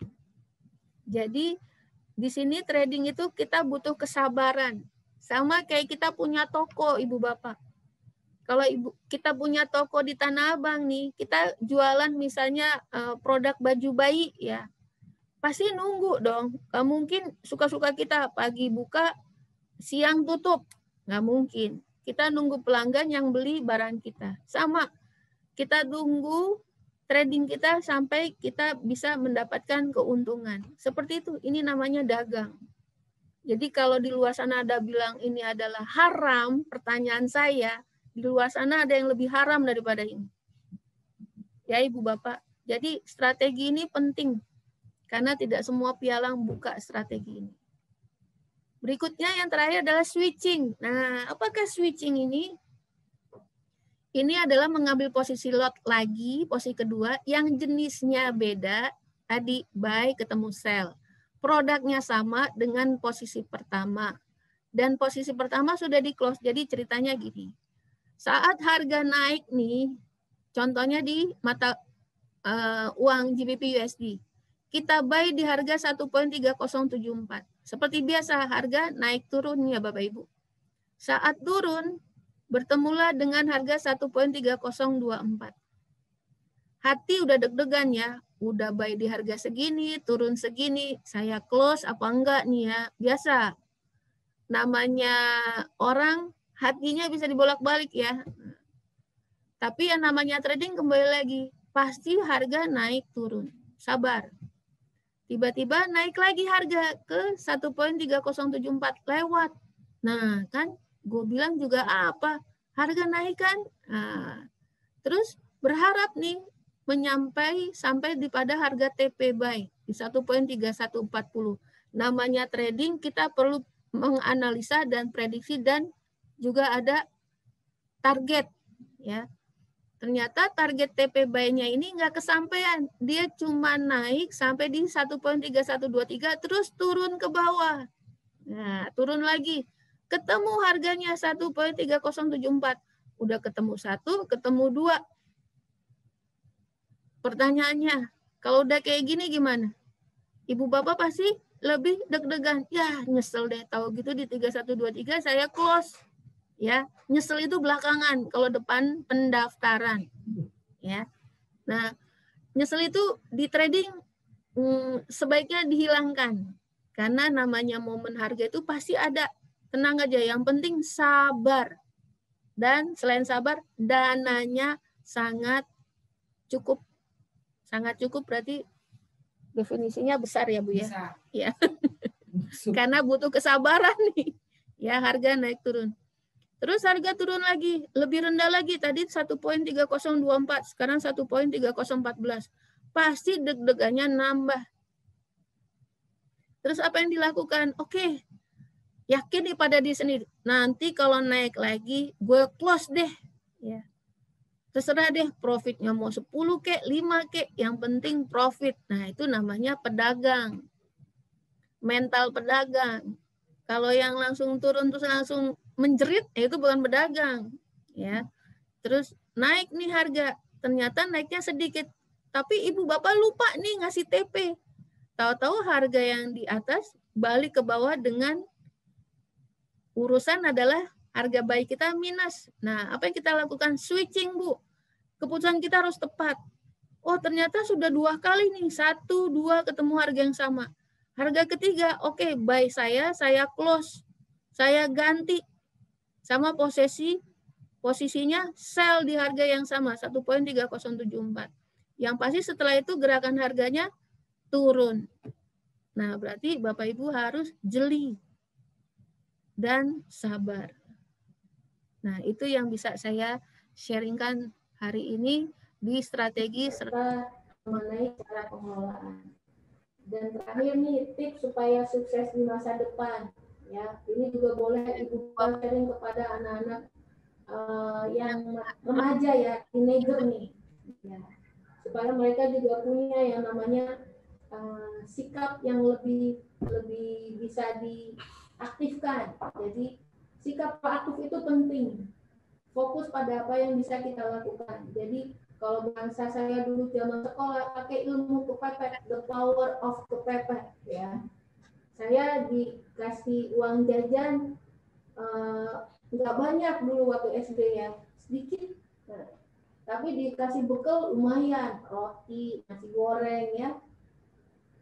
Jadi di sini trading itu kita butuh kesabaran. Sama kayak kita punya toko Ibu Bapak. Kalau kita punya toko di Tanah Abang nih, kita jualan misalnya produk baju bayi ya. Pasti nunggu dong. Nggak mungkin suka-suka kita pagi buka, siang tutup. Nggak mungkin. Kita nunggu pelanggan yang beli barang kita. Sama, kita tunggu trading kita sampai kita bisa mendapatkan keuntungan. Seperti itu, ini namanya dagang. Jadi kalau di luar sana ada bilang ini adalah haram, pertanyaan saya, di luar sana ada yang lebih haram daripada ini. Ya Ibu Bapak, jadi strategi ini penting. Karena tidak semua pialang buka strategi ini. Berikutnya yang terakhir adalah switching. Nah, apakah switching ini? Ini adalah mengambil posisi lot lagi, posisi kedua, yang jenisnya beda. Tadi buy ketemu sell. Produknya sama dengan posisi pertama. Dan posisi pertama sudah di close. Jadi ceritanya gini. Saat harga naik nih, Contohnya di mata uang GBP USD. Kita buy di harga 1.3074. Seperti biasa, harga naik turun ya Bapak Ibu. Saat turun, bertemulah dengan harga 1.3024. Hati udah deg-degan ya, udah buy di harga segini, turun segini, saya close apa enggak nih ya. Biasa, namanya orang hatinya bisa dibolak-balik ya. Tapi yang namanya trading kembali lagi, pasti harga naik turun. Sabar. Tiba-tiba naik lagi harga ke 1.3074 lewat. Nah, kan gue bilang juga apa? Harga naik kan? Nah, terus berharap nih sampai di pada harga TP buy di 1.3140. Namanya trading kita perlu menganalisa dan prediksi dan juga ada target ya. Ternyata target TP buy-nya ini nggak kesampaian. Dia cuma naik sampai di 1.3123 terus turun ke bawah. Nah, turun lagi. Ketemu harganya 1.3074. Udah ketemu 1, ketemu 2. Pertanyaannya, kalau udah kayak gini gimana? Ibu bapak pasti lebih deg-degan. Ya, nyesel deh tahu gitu di 3123 saya close. Ya, nyesel itu belakangan kalau depan pendaftaran. Ya. Nah, nyesel itu di trading sebaiknya dihilangkan. Karena namanya momen harga itu pasti ada. Tenang aja, yang penting sabar. Dan selain sabar, dananya sangat cukup. Sangat cukup berarti definisinya besar ya Bu ya. Besar. Ya. Karena butuh kesabaran nih. Ya, harga naik turun. Terus harga turun lagi, lebih rendah lagi. Tadi 1.3024, sekarang 1.3014. Pasti deg-degannya nambah. Terus apa yang dilakukan? Oke, yakin nih pada diri sendiri. Nanti kalau naik lagi, gue close deh. Ya. Terserah deh profitnya mau 10 kek, 5 kek. Yang penting profit. Nah itu namanya pedagang. Mental pedagang. Kalau yang langsung turun terus langsung menjerit, itu bukan pedagang, ya. Terus naik nih harga, ternyata naiknya sedikit, tapi ibu bapak lupa nih ngasih TP. Tahu-tahu harga yang di atas balik ke bawah dengan urusan adalah harga buy kita minus. Nah, apa yang kita lakukan? Switching, Bu. Keputusan kita harus tepat. Oh, ternyata sudah 2 kali nih, 1, 2 ketemu harga yang sama. Harga ketiga, oke, buy saya close. Saya ganti sama posisinya sell di harga yang sama 1.3074. Yang pasti setelah itu gerakan harganya turun. Nah, berarti Bapak Ibu harus jeli dan sabar. Nah, itu yang bisa saya sharingkan hari ini di strategi serta mengenai cara pengelolaan. Dan terakhir nih tips supaya sukses di masa depan. Ya, ini juga boleh Ibu sharing kepada anak-anak yang remaja ya, teenager nih. Ya, supaya mereka juga punya yang namanya sikap yang lebih bisa diaktifkan. Jadi sikap proaktif itu penting. Fokus pada apa yang bisa kita lakukan. Jadi kalau bangsa saya dulu zaman sekolah pakai ilmu kepepet, the power of kepepet ya. Saya dikasih uang jajan nggak banyak dulu waktu SD ya, sedikit. Nah, tapi dikasih bekal lumayan, roti, nasi goreng ya.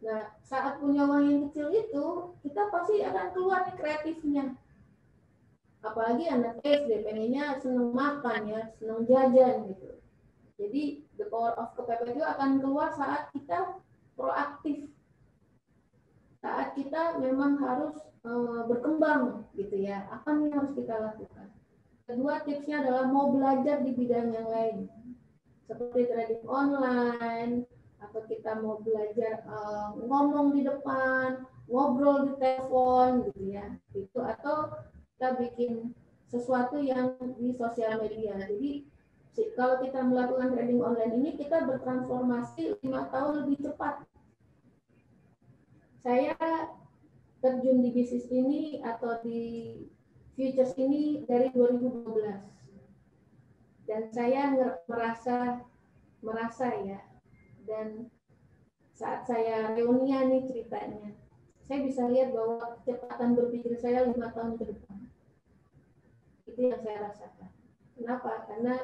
Nah, saat punya uang yang kecil itu, kita pasti akan keluar nih kreatifnya. Apalagi anak SD pengennya seneng makan ya, seneng jajan gitu. Jadi the power of kepepet itu akan keluar saat kita proaktif. Saat kita memang harus berkembang gitu ya. Apa nih yang harus kita lakukan? Kedua tipsnya adalah mau belajar di bidang yang lain. Seperti trading online, atau kita mau belajar ngomong di depan, ngobrol di telepon gitu ya. Itu atau kita bikin sesuatu yang di sosial media. Jadi kalau kita melakukan trading online ini, kita bertransformasi 5 tahun lebih cepat. Saya terjun di bisnis ini atau di futures ini dari 2012. Dan saya merasa ya, dan saat saya reunian nih ceritanya, saya bisa lihat bahwa kecepatan berpikir saya 5 tahun ke depan. Itu yang saya rasakan. Kenapa? Karena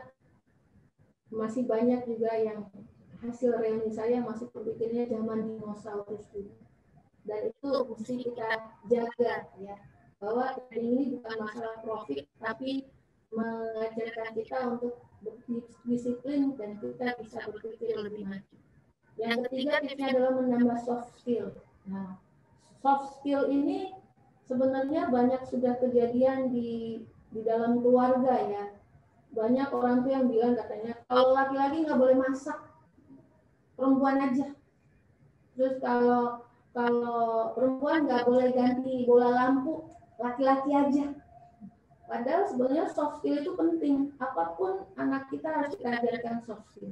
masih banyak juga yang hasil reuni saya masih berpikirnya zaman dinosaurus dulu. Dan itu mesti kita jaga ya, bahwa ini bukan masalah profit, tapi mengajarkan kita untuk berdisiplin dan kita bisa berpikir lebih maju. Yang ketiga tipsnya adalah menambah soft skill. Nah, soft skill ini sebenarnya banyak sudah kejadian di dalam keluarga ya. Banyak orang tuh yang bilang katanya kalau laki-laki nggak boleh masak, perempuan aja. Terus kalau perempuan nggak boleh ganti bola lampu, laki-laki aja. Padahal sebenarnya soft skill itu penting. Apapun anak kita harus kita ajarkan soft skill.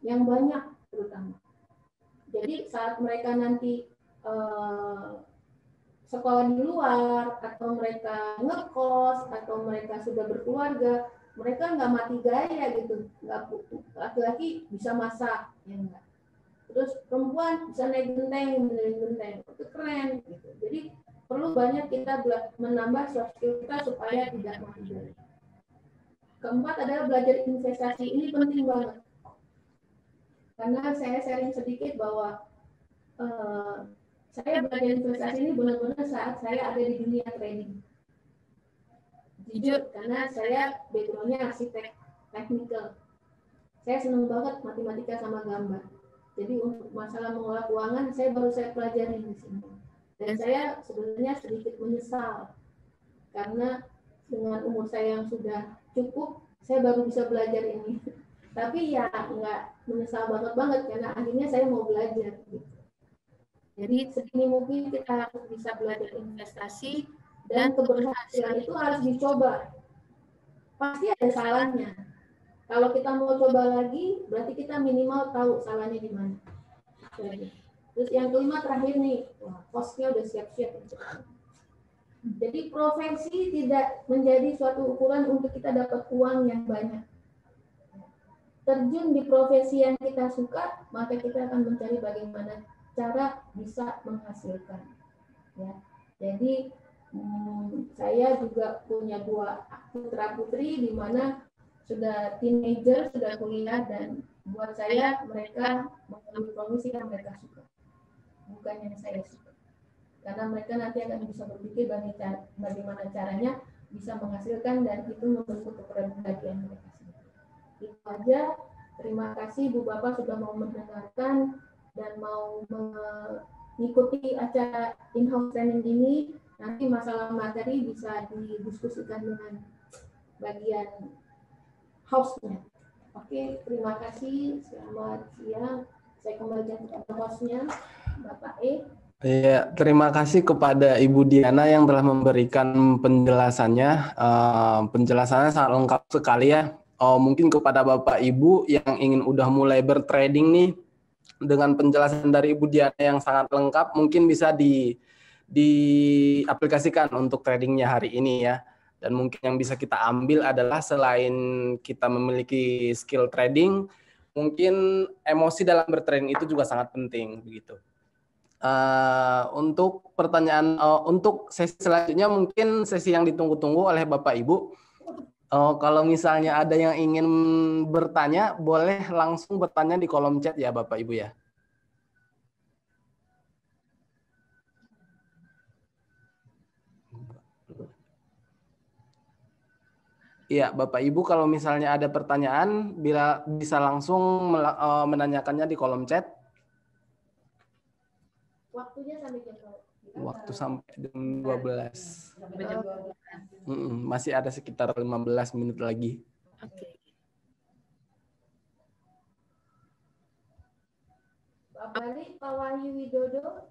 Yang banyak terutama. Jadi saat mereka nanti sekolah di luar, atau mereka ngekos, atau mereka sudah berkeluarga, mereka nggak mati gaya gitu. Laki-laki bisa masak, ya enggak. Terus perempuan bisa naik genteng, itu keren gitu. Jadi perlu banyak kita menambah soft skill kita supaya tidak mati gaya. Keempat adalah belajar investasi. Ini penting banget. Karena saya sharing sedikit bahwa saya belajar investasi ini benar-benar saat saya ada di dunia trading. Jujur, karena saya background-nya arsitek teknikal. Saya senang banget matematika sama gambar. Jadi untuk masalah mengolah keuangan, saya pelajari di sini. Dan saya sebenarnya sedikit menyesal. Karena dengan umur saya yang sudah cukup, saya baru bisa belajar ini. Tapi ya nggak menyesal banget karena akhirnya saya mau belajar. Gitu. Jadi segini mungkin kita harus bisa belajar investasi, dan keberhasilan itu harus dicoba. Pasti ada salahnya. Kalau kita mau coba lagi, berarti kita minimal tahu salahnya di mana. Terus yang kelima terakhir nih, cost-nya udah siap-siap. Jadi profesi tidak menjadi suatu ukuran untuk kita dapat uang yang banyak. Terjun di profesi yang kita suka, maka kita akan mencari bagaimana cara bisa menghasilkan. Ya. Jadi saya juga punya 2 putra putri di mana sudah teenager, sudah kuliah, dan buat saya mereka mengambil profesi yang mereka suka, bukan yang saya suka. Karena mereka nanti akan bisa berpikir bagaimana caranya bisa menghasilkan, dan itu membentuk kepribadian mereka sendiri. Itu aja. Terima kasih Bu Bapak sudah mau mendengarkan dan mau mengikuti acara in-house training ini. Nanti masalah materi bisa didiskusikan dengan bagian host-nya. Oke, terima kasih. Selamat siang. Saya kembalikan kepada host-nya, Bapak E. Ya, terima kasih kepada Ibu Diana yang telah memberikan penjelasannya. Penjelasannya sangat lengkap sekali ya. Mungkin kepada Bapak Ibu yang ingin udah mulai bertrading nih, dengan penjelasan dari Ibu Diana yang sangat lengkap, mungkin bisa diaplikasikan untuk tradingnya hari ini ya. Dan mungkin yang bisa kita ambil adalah selain kita memiliki skill trading, mungkin emosi dalam bertrading itu juga sangat penting begitu. Untuk pertanyaan, untuk sesi selanjutnya mungkin sesi yang ditunggu-tunggu oleh Bapak Ibu. Kalau misalnya ada yang ingin bertanya, boleh langsung bertanya di kolom chat ya Bapak Ibu ya. Iya, Bapak Ibu kalau misalnya ada pertanyaan, bisa langsung menanyakannya di kolom chat. Waktunya sampai jam berapa? Waktu sampai jam 12. Masih ada sekitar 15 menit lagi. Oke. Pak Bali, Pak Wahyu Widodo,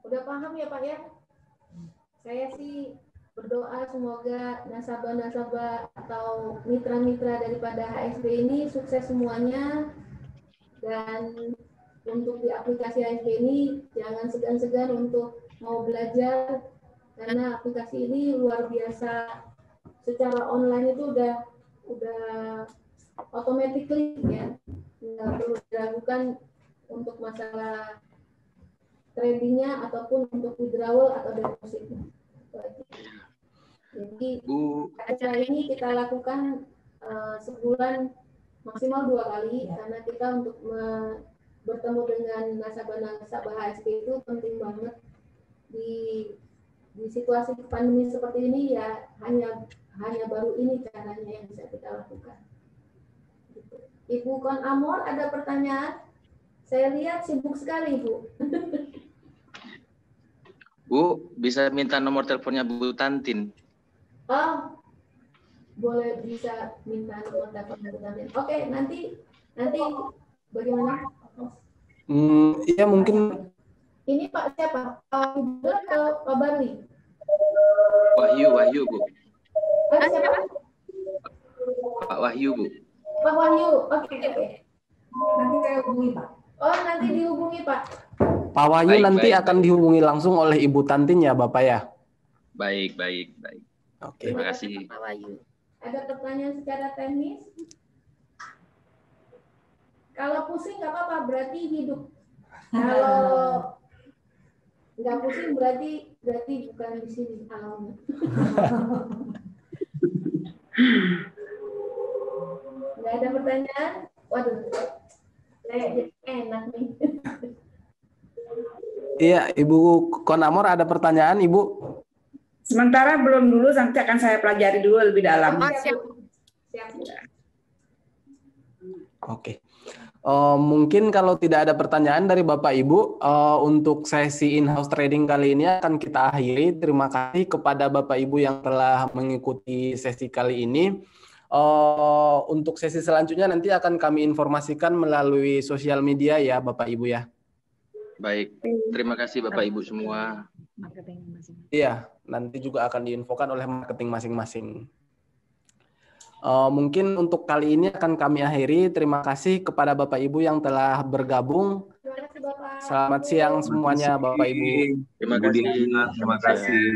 udah paham ya Pak ya? Saya sih berdoa semoga nasabah-nasabah atau mitra-mitra daripada HSB ini sukses semuanya, dan untuk di aplikasi HSB ini jangan segan-segan untuk mau belajar, karena aplikasi ini luar biasa. Secara online itu udah automatically ya, nggak perlu diragukan untuk masalah tradingnya ataupun untuk withdrawal atau depositnya. Jadi acara ini kita lakukan sebulan maksimal 2 kali karena kita untuk bertemu dengan nasabah-nasabah HSP itu penting banget di situasi pandemi seperti ini ya, hanya baru ini caranya yang bisa kita lakukan. Ibu Kon Amor ada pertanyaan? Saya lihat sibuk sekali, Bu. Bu, bisa minta nomor teleponnya Bu Tantin? Oh, boleh, bisa minta nomor teleponnya Bu Tantin. Oke, nanti bagaimana? Iya mungkin. Ini Pak siapa? Pak Ibu atau Pak Barli? Wahyu Bu. Siapa? Pak Wahyu Bu. Pak Wahyu, oke. Nanti saya hubungi Pak. Oh, nanti dihubungi Pak. Pak Wahyu nanti akan dihubungi langsung oleh Ibu Tantin ya Bapak ya? Baik. Oke. Terima kasih. Pak Wahyu. Ada pertanyaan secara teknis? Kalau pusing nggak apa-apa, berarti hidup. Kalau nggak pusing berarti bukan di sini alamnya. Nggak ada pertanyaan? Waduh, saya jadi enak nih. Iya, Ibu Kon Amor ada pertanyaan, Ibu? Sementara belum dulu, nanti akan saya pelajari dulu lebih dalam. Siap. Oke. Mungkin kalau tidak ada pertanyaan dari Bapak Ibu, untuk sesi in-house trading kali ini akan kita akhiri. Terima kasih kepada Bapak Ibu yang telah mengikuti sesi kali ini. Untuk sesi selanjutnya nanti akan kami informasikan melalui sosial media ya Bapak Ibu ya. Baik, terima kasih Bapak Ibu semua. Iya, nanti juga akan diinfokan oleh marketing masing-masing. Mungkin untuk kali ini akan kami akhiri. Terima kasih kepada Bapak Ibu yang telah bergabung. Selamat siang semuanya Bapak Ibu. Terima kasih. Terima kasih.